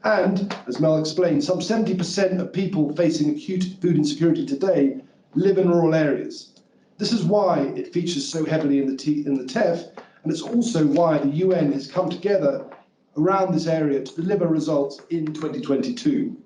And, as Mel explained, some 70% of people facing acute food insecurity today live in rural areas. This is why it features so heavily in the TEF, And it's also why the UN has come together around this area to deliver results in 2022.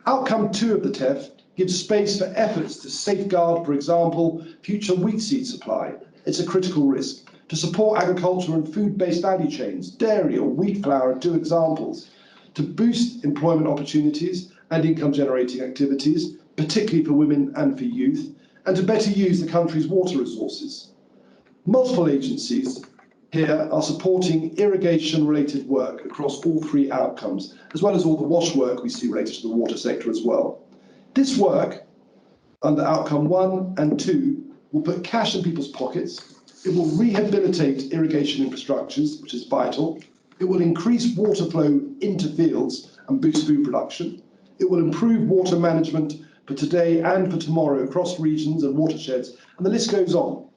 Outcome 2 of the TEF gives space for efforts to safeguard, for example, future wheat seed supply. It's a critical risk. To support agriculture and food-based value chains, dairy or wheat flour are 2 examples. To boost employment opportunities and income-generating activities, particularly for women and for youth, and to better use the country's water resources. Multiple agencies here are supporting irrigation-related work across all 3 outcomes, as well as all the WASH work we see related to the water sector as well. This work, under outcome 1 and 2, will put cash in people's pockets. It will rehabilitate irrigation infrastructures, which is vital. It will increase water flow into fields and boost food production. It will improve water management for today and for tomorrow across regions and watersheds, and the list goes on.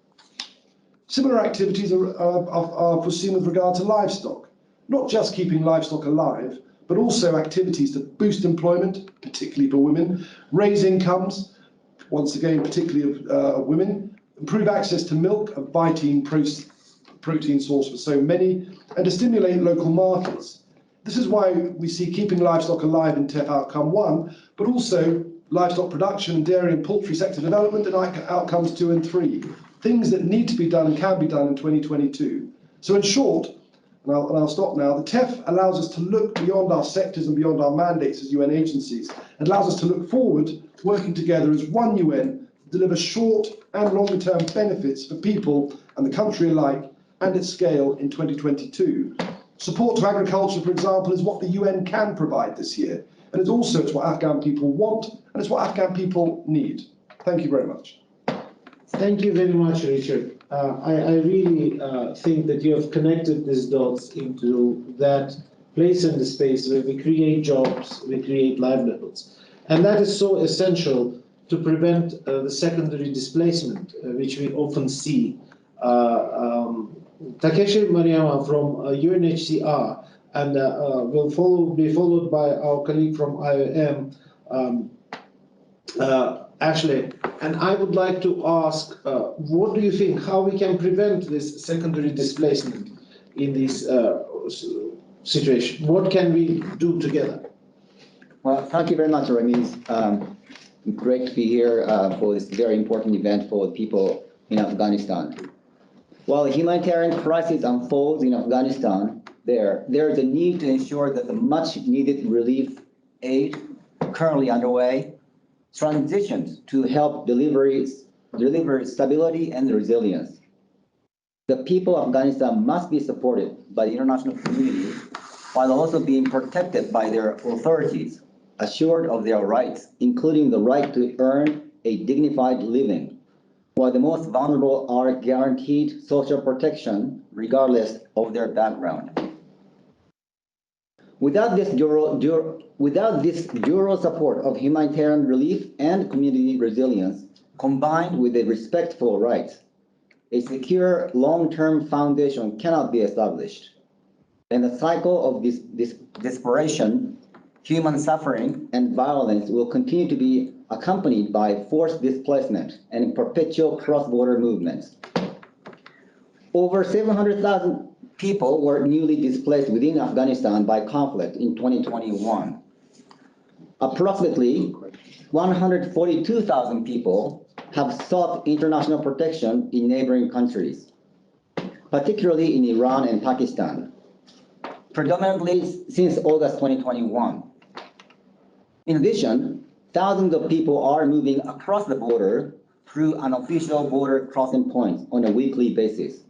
Similar activities are foreseen with regard to livestock, not just keeping livestock alive, but also activities to boost employment, particularly for women, raise incomes, once again, particularly of women, improve access to milk, a vital protein source for so many, and to stimulate local markets. This is why we see keeping livestock alive in TEF outcome 1, but also livestock production, dairy and poultry sector development in outcomes 2 and 3. Things that need to be done and can be done in 2022. So in short, and I'll stop now, the TEF allows us to look beyond our sectors and beyond our mandates as UN agencies. It allows us to look forward, working together as one UN to deliver short and longer term benefits for people and the country alike and at scale in 2022. Support to agriculture, for example, is what the UN can provide this year. And it's what Afghan people want, and it's what Afghan people need. Thank you very much. Thank you very much, Richard. I really think that you have connected these dots into that place and the space where we create jobs, we create livelihoods. And that is so essential to prevent the secondary displacement, which we often see. Takeshi Mariyama from UNHCR and will be followed by our colleague from IOM, Ashley. And I would like to ask, what do you think, how we can prevent this secondary displacement in this situation? What can we do together? Well, thank you very much, Ramiz. Great to be here for this very important event for people in Afghanistan. While the humanitarian crisis unfolds in Afghanistan, there is a need to ensure that the much needed relief aid currently underway transitions to help deliver stability and resilience. The people of Afghanistan must be supported by the international community while also being protected by their authorities, assured of their rights, including the right to earn a dignified living, while the most vulnerable are guaranteed social protection regardless of their background. Without this dual support of humanitarian relief and community resilience, combined with the respect for rights, a secure long-term foundation cannot be established. And the cycle of this desperation, human suffering, and violence will continue to be accompanied by forced displacement and perpetual cross-border movements. Over 700,000 people were newly displaced within Afghanistan by conflict in 2021. Approximately 142,000 people have sought international protection in neighboring countries, particularly in Iran and Pakistan, predominantly since August 2021. In addition, thousands of people are moving across the border through unofficial border crossing points on a weekly basis.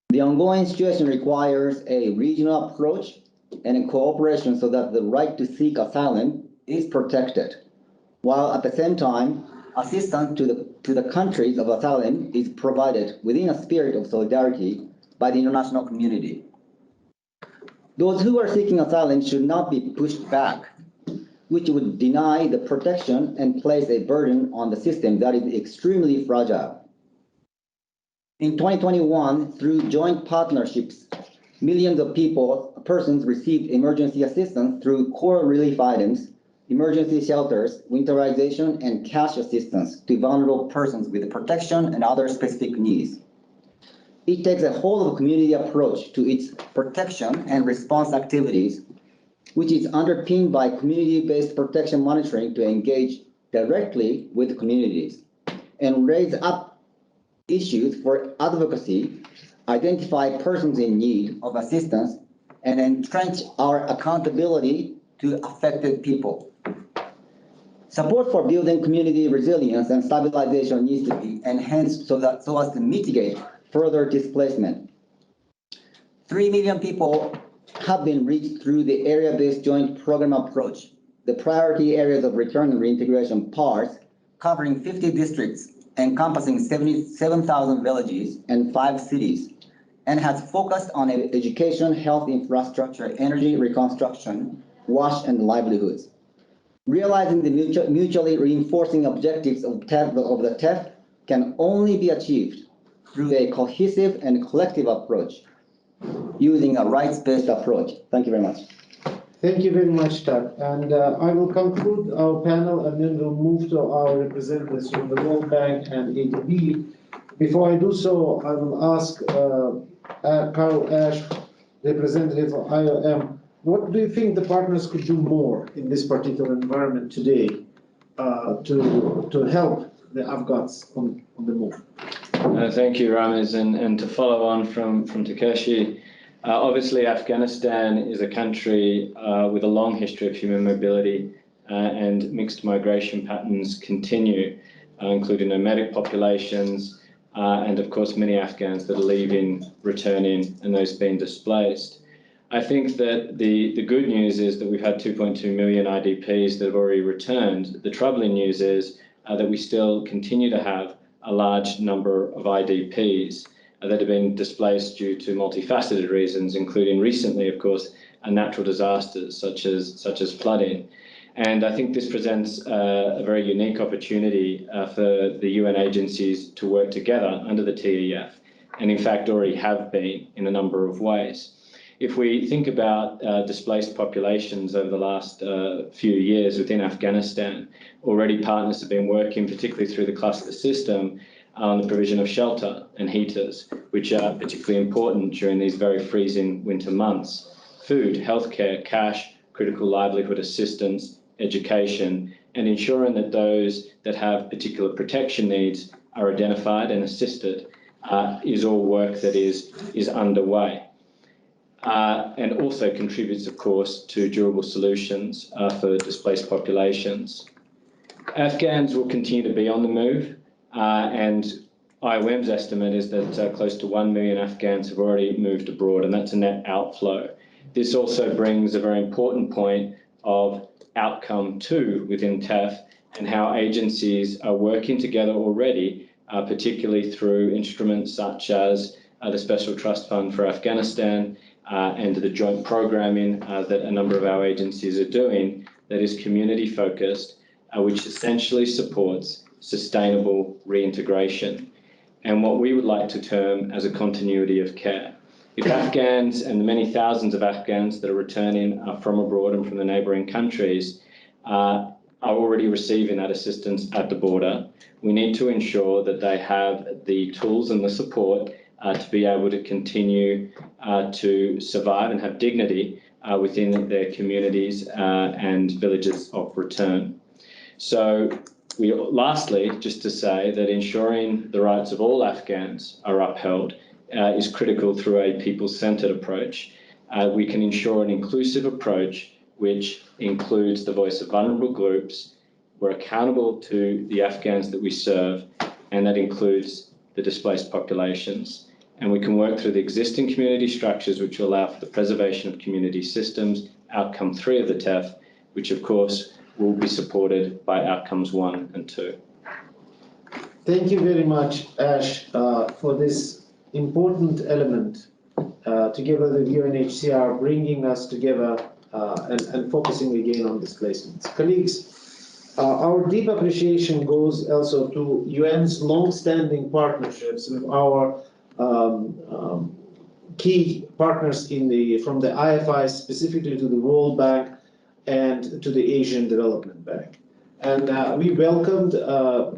The ongoing situation requires a regional approach and a cooperation so that the right to seek asylum is protected, while at the same time, assistance to the countries of asylum is provided within a spirit of solidarity by the international community. Those who are seeking asylum should not be pushed back, which would deny the protection and place a burden on the system that is extremely fragile. In 2021, through joint partnerships, millions of persons received emergency assistance through core relief items, emergency shelters, winterization, and cash assistance to vulnerable persons with protection and other specific needs. It takes a whole of community approach to its protection and response activities, which is underpinned by community-based protection monitoring to engage directly with communities and raise up issues for advocacy, identify persons in need of assistance, and entrench our accountability to affected people. Support for building community resilience and stabilization needs to be enhanced so as to mitigate further displacement. 3 million people have been reached through the area-based joint program approach, the priority areas of return and reintegration PARs, covering 50 districts, encompassing 77,000 villages and 5 cities, and has focused on education, health infrastructure, energy reconstruction, WASH, and livelihoods. Realizing the mutually reinforcing objectives of the TEF can only be achieved through a cohesive and collective approach, using a rights-based approach. Thank you very much. Thank you very much, Doug. And I will conclude our panel and then we'll move to our representatives from the World Bank and ADB. Before I do so, I will ask Carl Ash, representative of IOM, what do you think the partners could do more in this particular environment today to help the Afghans on the move? Thank you, Ramiz, and to follow on from Takeshi, obviously Afghanistan is a country with a long history of human mobility and mixed migration patterns continue, including nomadic populations and of course many Afghans that are leaving, returning, and those being displaced. I think that the good news is that we've had 2.2 million IDPs that have already returned. The troubling news is that we still continue to have a large number of IDPs that have been displaced due to multifaceted reasons, including recently, of course, natural disasters such as flooding. And I think this presents a very unique opportunity for the UN agencies to work together under the TEF, and in fact already have been in a number of ways. If we think about displaced populations over the last few years within Afghanistan, already partners have been working, particularly through the cluster system, on the provision of shelter and heaters, which are particularly important during these very freezing winter months. Food, healthcare, cash, critical livelihood assistance, education, and ensuring that those that have particular protection needs are identified and assisted is all work that is underway. And also contributes, of course, to durable solutions for displaced populations. Afghans will continue to be on the move, and IOM's estimate is that close to 1 million Afghans have already moved abroad, and that's a net outflow. This also brings a very important point of outcome 2 within TEF and how agencies are working together already, particularly through instruments such as the Special Trust Fund for Afghanistan, and the joint programming that a number of our agencies are doing that is community focused, which essentially supports sustainable reintegration and what we would like to term as a continuity of care. If Afghans and the many thousands of Afghans that are returning from abroad and from the neighbouring countries are already receiving that assistance at the border, we need to ensure that they have the tools and the support to be able to continue to survive and have dignity within their communities and villages of return. So lastly, just to say that ensuring the rights of all Afghans are upheld is critical through a people-centred approach. We can ensure an inclusive approach which includes the voice of vulnerable groups. We're accountable to the Afghans that we serve, and that includes the displaced populations. And we can work through the existing community structures which will allow for the preservation of community systems, outcome 3 of the TEF, which of course will be supported by outcomes 1 and 2. Thank you very much, Ash, for this important element together with UNHCR, bringing us together and focusing again on displacements. Colleagues, our deep appreciation goes also to UN's long-standing partnerships with our key partners from the IFI, specifically to the World Bank and to the Asian Development Bank. And we welcomed,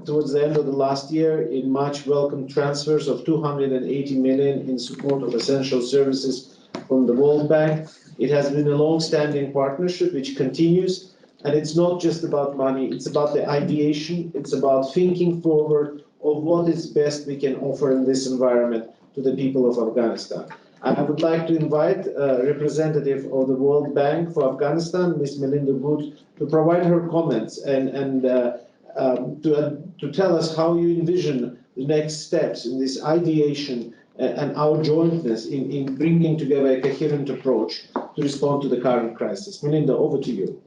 towards the end of the last year, in March, welcomed transfers of 280 million in support of essential services from the World Bank. It has been a long-standing partnership which continues, and it's not just about money, it's about the ideation, it's about thinking forward of what is best we can offer in this environment to the people of Afghanistan. I would like to invite a representative of the World Bank for Afghanistan, Ms. Melinda Good, to provide her comments and to tell us how you envision the next steps in this ideation and our jointness in bringing together a coherent approach to respond to the current crisis. Melinda, over to you.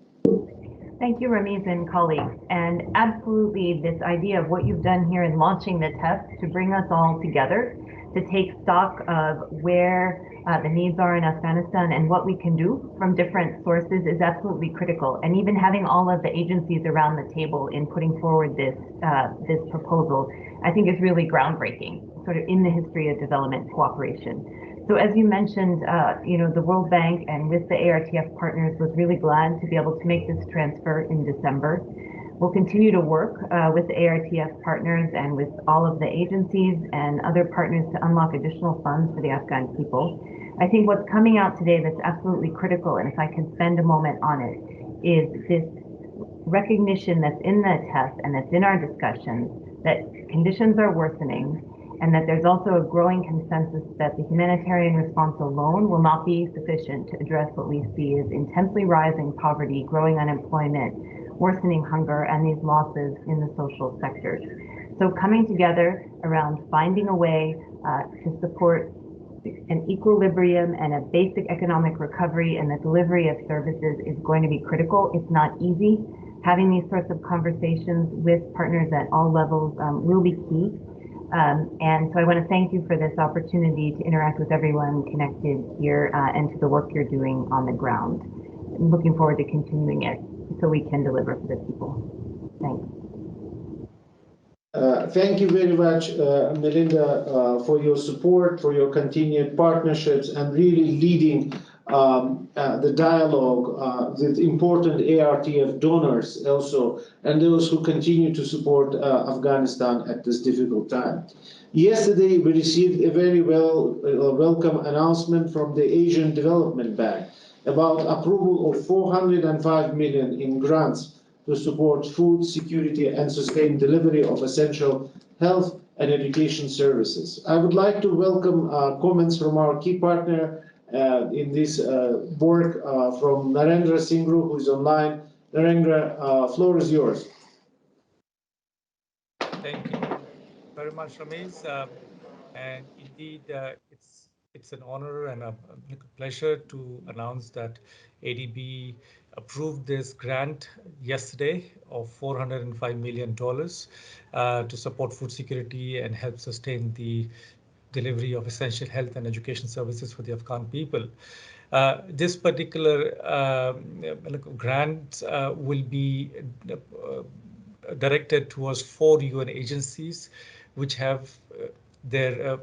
Thank you, Ramiz and colleagues. And absolutely, this idea of what you've done here in launching the TEF to bring us all together to take stock of where the needs are in Afghanistan and what we can do from different sources is absolutely critical. And even having all of the agencies around the table in putting forward this proposal, I think is really groundbreaking, sort of in the history of development cooperation. So as you mentioned, the World Bank and with the ARTF partners was really glad to be able to make this transfer in December. We'll continue to work with the ARTF partners and with all of the agencies and other partners to unlock additional funds for the Afghan people. I think what's coming out today that's absolutely critical, and if I can spend a moment on it, is this recognition that's in the TEF and that's in our discussions that conditions are worsening, and that there's also a growing consensus that the humanitarian response alone will not be sufficient to address what we see as intensely rising poverty, growing unemployment, worsening hunger, and these losses in the social sectors. So coming together around finding a way to support an equilibrium and a basic economic recovery and the delivery of services is going to be critical. It's not easy. Having these sorts of conversations with partners at all levels will be key. And so I want to thank you for this opportunity to interact with everyone connected here and to the work you're doing on the ground. I'm looking forward to continuing it so we can deliver for the people. Thanks. Thank you very much, Melinda, for your support, for your continued partnerships, and really leading the dialogue with important ARTF donors also, and those who continue to support Afghanistan at this difficult time. Yesterday, we received a very welcome announcement from the Asian Development Bank about approval of 405 million in grants to support food security and sustained delivery of essential health and education services. I would like to welcome comments from our key partner in this work from Narendra Singhu, who is online. Narendra, floor is yours. Thank you very much, Ramiz. And indeed, it's an honor and a pleasure to announce that ADB approved this grant yesterday of $405 million to support food security and help sustain the delivery of essential health and education services for the Afghan people. This particular grant will be directed towards 4 UN agencies which have their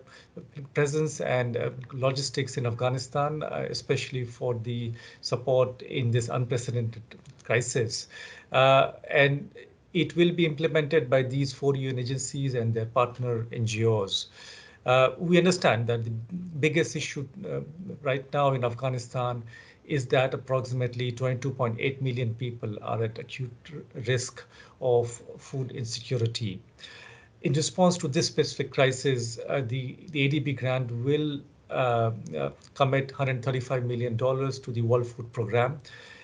presence and logistics in Afghanistan, especially for the support in this unprecedented crisis. And it will be implemented by these 4 UN agencies and their partner NGOs. We understand that the biggest issue right now in Afghanistan is that approximately 22.8 million people are at acute risk of food insecurity. In response to this specific crisis, the ADB grant will commit $135 million to the World Food Programme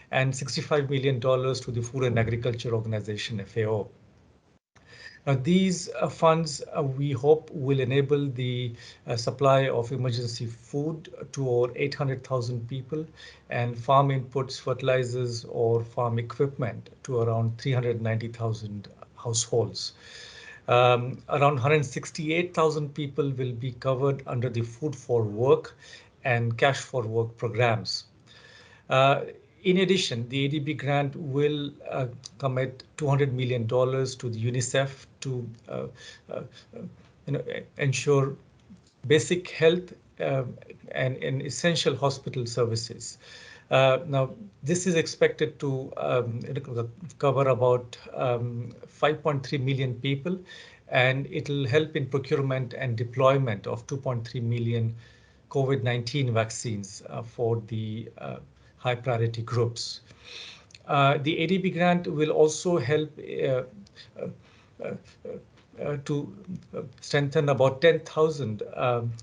and $65 million to the Food and Agriculture Organization, FAO. Now, these funds, we hope, will enable the supply of emergency food to over 800,000 people and farm inputs, fertilizers, or farm equipment to around 390,000 households. Around 168,000 people will be covered under the Food for Work and Cash for Work programs. In addition, the ADB grant will commit $200 million to the UNICEF to ensure basic health and essential hospital services. Now, this is expected to cover about 5.3 million people, and it will help in procurement and deployment of 2.3 million COVID-19 vaccines for the high priority groups. The ADB grant will also help to strengthen about 10,000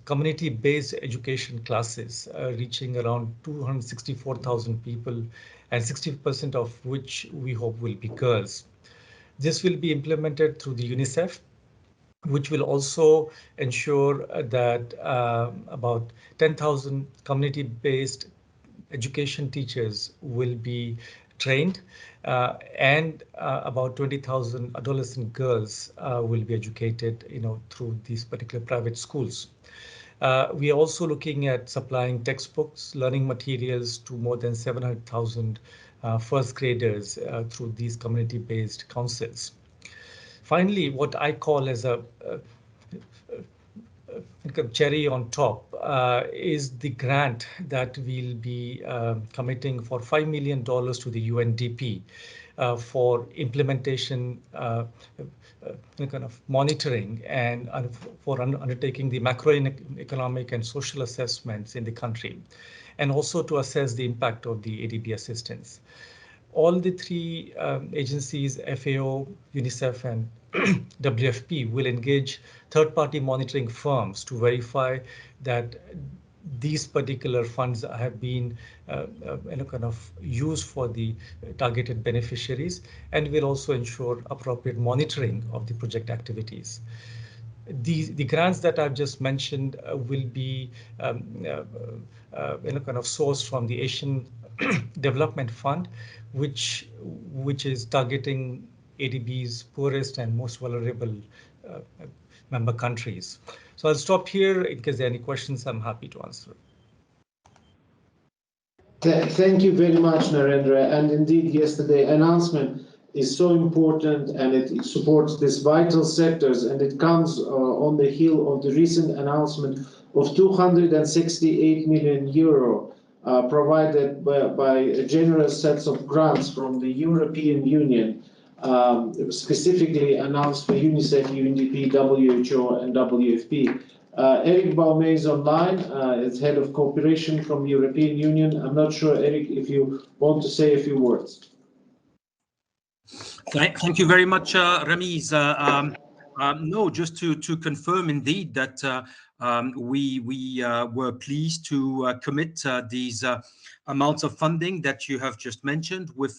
community-based education classes, reaching around 264,000 people, and 60% of which we hope will be girls. This will be implemented through the UNICEF, which will also ensure that about 10,000 community-based education teachers will be trained, and about 20,000 adolescent girls will be educated, through these particular private schools. We are also looking at supplying textbooks, learning materials to more than 700,000 first graders through these community-based councils. Finally, what I call as a cherry on top is the grant that we'll be committing for $5 million to the UNDP for implementation, kind of monitoring and for undertaking the macroeconomic and social assessments in the country, and also to assess the impact of the ADB assistance. All the three agencies, FAO, UNICEF, and WFP, will engage third-party monitoring firms to verify that these particular funds have been kind of used for the targeted beneficiaries, and will also ensure appropriate monitoring of the project activities. The grants that I've just mentioned will be kind of sourced from the Asian Development Fund, which is targeting ADB's poorest and most vulnerable member countries. So I'll stop here. In case there are any questions, I'm happy to answer. Thank you very much, Narendra. And indeed, yesterday's announcement is so important, and it supports these vital sectors, and it comes on the heel of the recent announcement of 268 million euro provided by generous sets of grants from the European Union, specifically announced for UNICEF, UNDP, WHO, and WFP. Eric Baume is online, is head of cooperation from the European Union. I'm not sure, Eric, if you want to say a few words. Thank you very much, Ramiz. No, just to confirm indeed that we were pleased to commit these amounts of funding that you have just mentioned with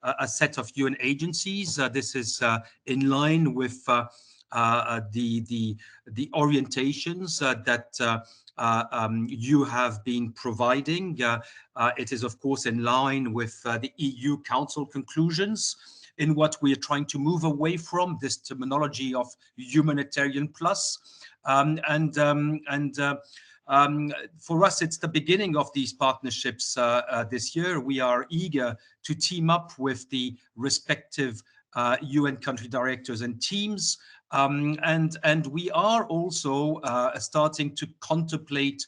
a set of UN agencies. This is in line with the orientations that you have been providing. It is, of course, in line with the EU Council conclusions, in what we are trying to move away from, this terminology of humanitarian plus. For us, it's the beginning of these partnerships this year. We are eager to team up with the respective UN country directors and teams. And we are also starting to contemplate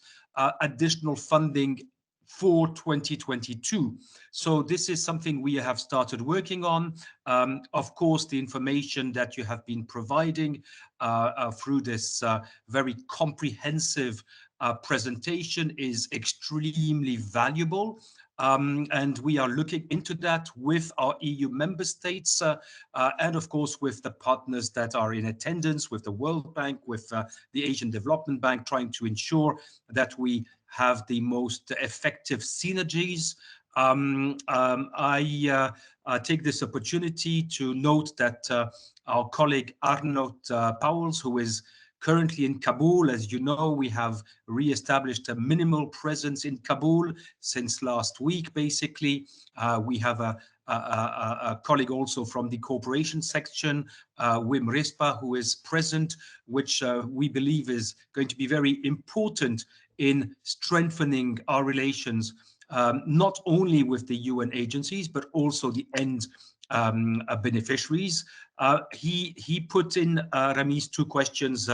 additional funding for 2022. So this is something we have started working on. Of course, the information that you have been providing through this very comprehensive presentation is extremely valuable. And we are looking into that with our EU member states and of course with the partners that are in attendance, with the World Bank, with the Asian Development Bank, trying to ensure that we have the most effective synergies. I take this opportunity to note that our colleague Arnold Pauwels, who is currently in Kabul, as you know, we have re-established a minimal presence in Kabul since last week, basically. We have a colleague also from the cooperation section, Wim Rispa, who is present, which we believe is going to be very important in strengthening our relations, not only with the UN agencies, but also the end beneficiaries. He put in, Ramiz, two questions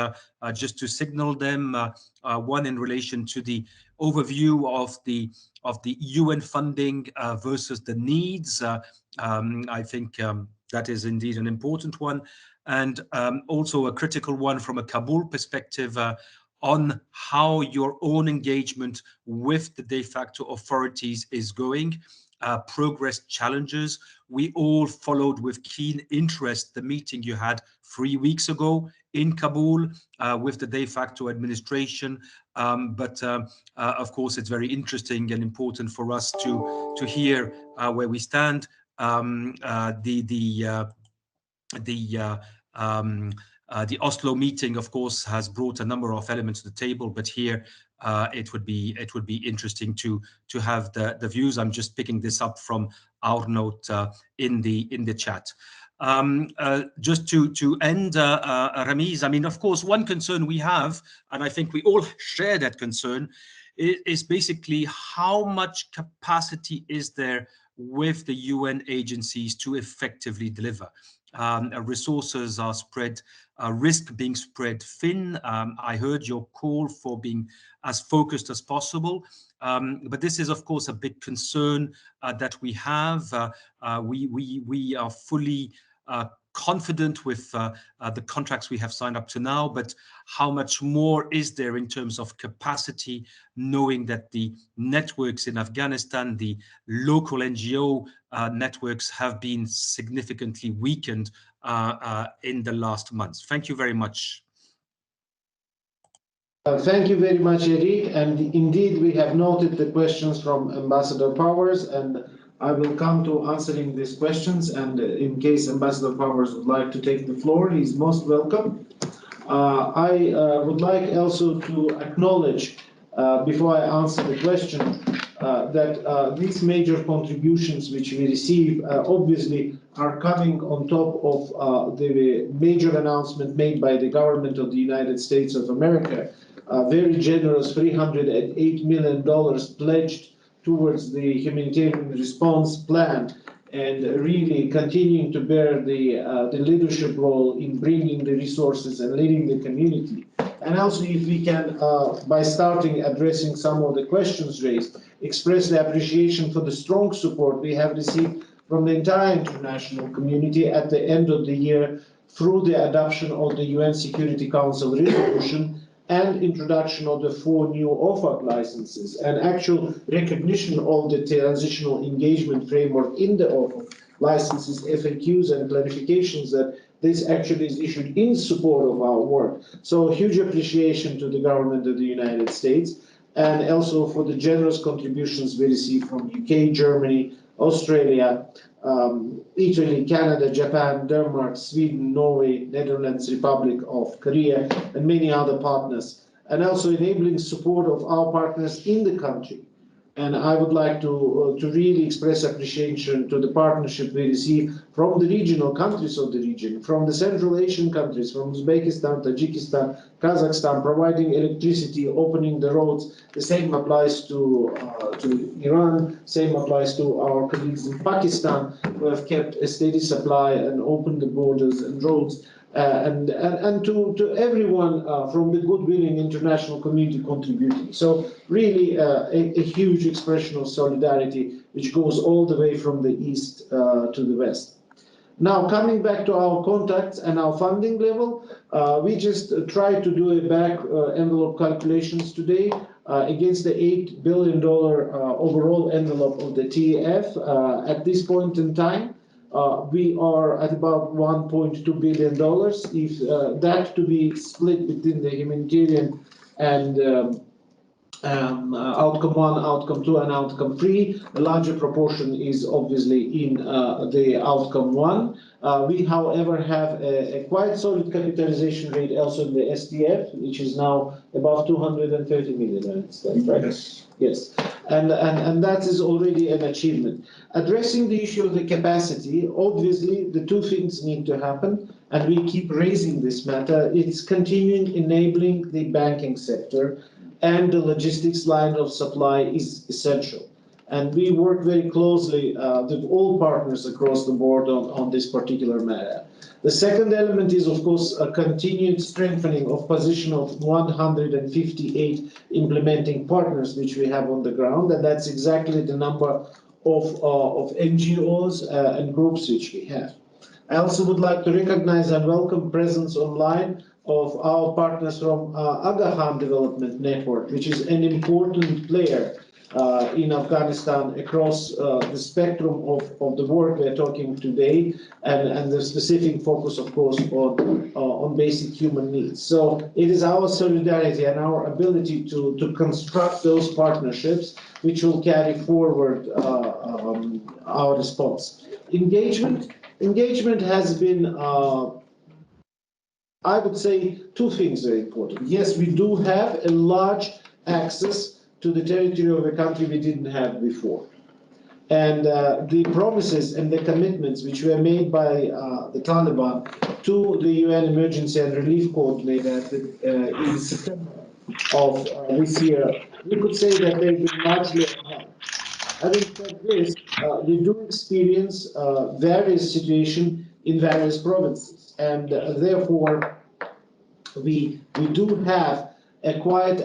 just to signal them. One in relation to the overview of the UN funding versus the needs. I think that is indeed an important one, and also a critical one from a Kabul perspective on how your own engagement with the de facto authorities is going. Progress challenges. We all followed with keen interest the meeting you had 3 weeks ago in Kabul with the de facto administration. But of course, it's very interesting and important for us to hear where we stand. The Oslo meeting, of course, has brought a number of elements to the table, but here it would be interesting to have the views. I'm just picking this up from our note in the chat. Just to end, Ramiz, I mean, of course, one concern we have, and I think we all share that concern, is basically how much capacity is there with the UN agencies to effectively deliver. Resources are spread, risk being spread thin. I heard your call for being as focused as possible, but this is, of course, a big concern that we have. We are fully confident with the contracts we have signed up to now, but how much more is there in terms of capacity, knowing that the networks in Afghanistan, the local NGO networks have been significantly weakened in the last months? Thank you very much. Thank you very much, Eric. And indeed, we have noted the questions from Ambassador Powers, and I will come to answering these questions. And in case Ambassador Powers would like to take the floor, he's most welcome. I would like also to acknowledge, before I answer the question, that these major contributions which we receive obviously are coming on top of the major announcement made by the government of the United States of America. Very generous $308 million pledged towards the humanitarian response plan, and really continuing to bear the leadership role in bringing the resources and leading the community. And also, if we can, by starting addressing some of the questions raised, express the appreciation for the strong support we have received from the entire international community at the end of the year through the adoption of the UN Security Council resolution and introduction of the 4 new OFAC licenses and actual recognition of the transitional engagement framework in the OFAC licenses, FAQs and clarifications that this actually is issued in support of our work. So huge appreciation to the government of the United States, and also for the generous contributions we receive from UK, Germany, Australia, Italy, Canada, Japan, Denmark, Sweden, Norway, Netherlands, Republic of Korea, and many other partners, and also enabling support of our partners in the country. And I would like to really express appreciation to the partnership we receive from the regional countries of the region, from the Central Asian countries, from Uzbekistan, Tajikistan, Kazakhstan, providing electricity, opening the roads. The same applies to Iran, same applies to our colleagues in Pakistan, who have kept a steady supply and opened the borders and roads. And to everyone from the good-willing international community contributing. So really a huge expression of solidarity, which goes all the way from the east to the west. Now, coming back to our contacts and our funding level, we just tried to do a back envelope calculations today against the $8 billion overall envelope of the TEF at this point in time. We are at about $1.2 billion. If that to be split between the humanitarian and outcome 1, outcome 2, and outcome 3, the larger proportion is obviously in the outcome 1. We, however, have a quite solid capitalization rate also in the STF, which is now above 230 million. Right? Yes. Yes. And that is already an achievement. Addressing the issue of the capacity, obviously the two things need to happen, and we keep raising this matter. It's continuing enabling the banking sector, and the logistics line of supply is essential. And we work very closely with all partners across the board on this particular matter. The second element is, of course, a continued strengthening of position of 158 implementing partners which we have on the ground, and that's exactly the number of NGOs and groups which we have. I also would like to recognize and welcome presence online of our partners from Agahan Development Network, which is an important player in Afghanistan across the spectrum of the work we're talking today, and the specific focus, of course, on basic human needs. So it is our solidarity and our ability to construct those partnerships which will carry forward our response. Engagement has been, I would say, two things very important. Yes, we do have a large access to the territory of a country we didn't have before. And the promises and the commitments which were made by the Taliban to the UN Emergency and Relief Coordinator in September of this year, we could say that they've been largely upheld. Having said this, we do experience various situations in various provinces, and therefore we do have a quite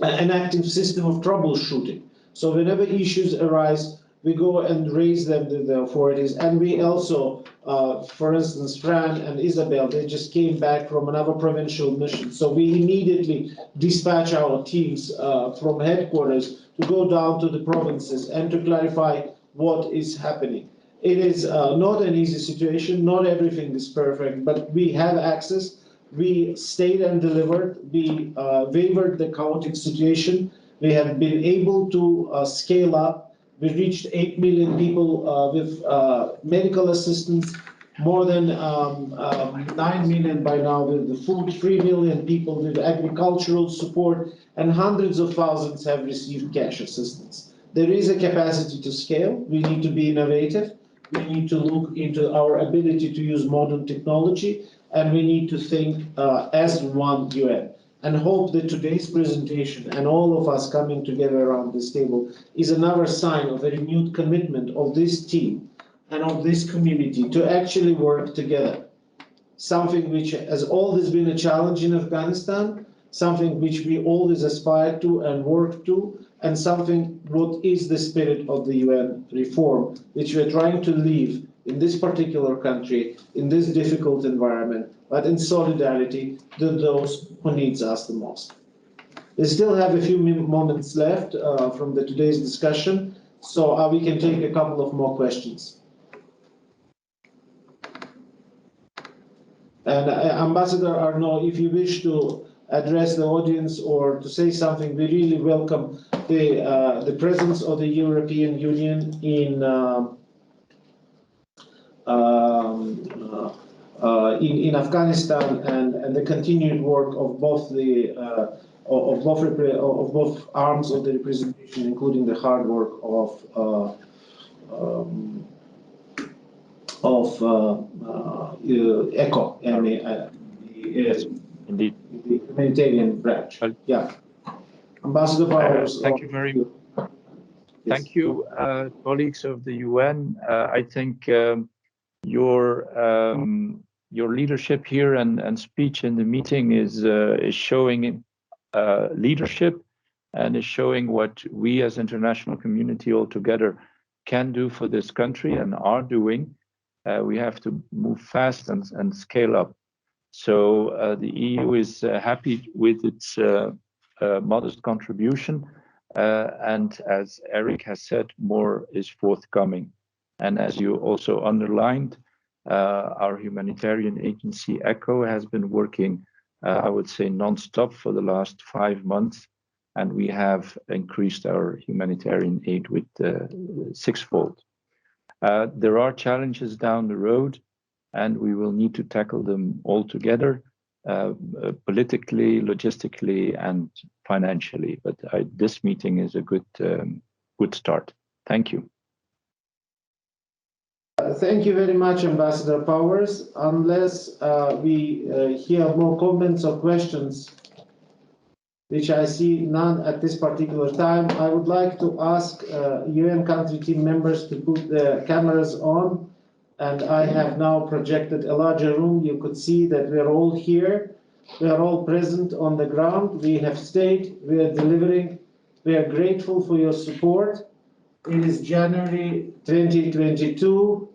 an active system of troubleshooting. So whenever issues arise, we go and raise them to the authorities. And we also, for instance, Fran and Isabel, they just came back from another provincial mission. So we immediately dispatch our teams from headquarters to go down to the provinces and to clarify what is happening. It is not an easy situation. Not everything is perfect, but we have access. We stayed and delivered. We wavered the chaotic situation. We have been able to scale up. We reached 8 million people with medical assistance, more than 9 million by now with the food, 3 million people with agricultural support, and hundreds of thousands have received cash assistance. There is a capacity to scale. We need to be innovative. We need to look into our ability to use modern technology, and we need to think as one UN, and hope that today's presentation and all of us coming together around this table is another sign of a renewed commitment of this team and of this community to actually work together. Something which has always been a challenge in Afghanistan, something which we always aspire to and work to, and something what is the spirit of the UN reform, which we're trying to live in this particular country, in this difficult environment, but in solidarity to those who needs us the most. We still have a few moments left from today's discussion, so we can take a couple of more questions. And Ambassador Arnaud, if you wish to address the audience or to say something, we really welcome the presence of the European Union in Afghanistan and the continued work of both both arms of the representation, including the hard work of ECHO and yes, indeed, the humanitarian branch. Yeah, Ambassador Powers. Thank you very much. Yes. Thank you, colleagues of the UN. I think your leadership here and speech in the meeting is showing leadership and is showing what we as international community all together can do for this country and are doing. We have to move fast and scale up. So the EU is happy with its modest contribution. And as Eric has said, more is forthcoming. And as you also underlined, our humanitarian agency, ECHO, has been working, I would say, non-stop for the last 5 months. And we have increased our humanitarian aid with sixfold. There are challenges down the road, and we will need to tackle them all together, politically, logistically, and financially. But this meeting is a good start. Thank you. Thank you very much, Ambassador Powers. Unless we hear more comments or questions, which I see none at this particular time. I would like to ask UN country team members to put their cameras on. And I have now projected a larger room. You could see that we are all here. We are all present on the ground. We have stayed. We are delivering. We are grateful for your support. It is January 2022.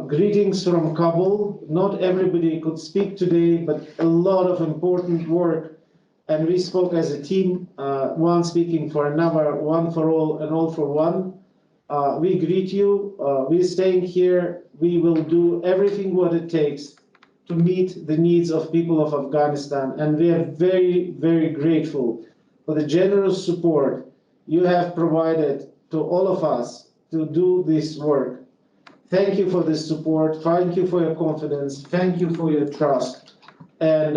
Greetings from Kabul. Not everybody could speak today, but a lot of important work. And we spoke as a team, one speaking for another, one for all and all for one. We greet you. We're staying here. We will do everything what it takes to meet the needs of people of Afghanistan. And we are very, very grateful for the generous support you have provided to all of us to do this work. Thank you for this support. Thank you for your confidence. Thank you for your trust. And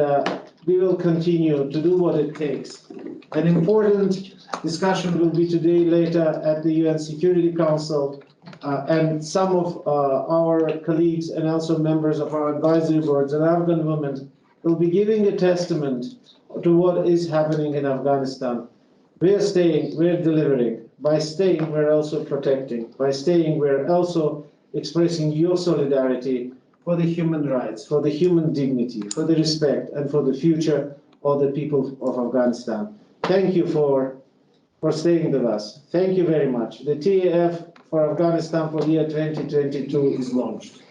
we will continue to do what it takes. An important discussion will be today later at the UN Security Council, and some of our colleagues and also members of our advisory boards and Afghan women will be giving a testament to what is happening in Afghanistan. We are staying, we are delivering. By staying, we're also protecting. By staying, we're also expressing your solidarity for the human rights, for the human dignity, for the respect, and for the future of the people of Afghanistan. Thank you for staying with us. Thank you very much. The TEF for Afghanistan for the year 2022 is launched.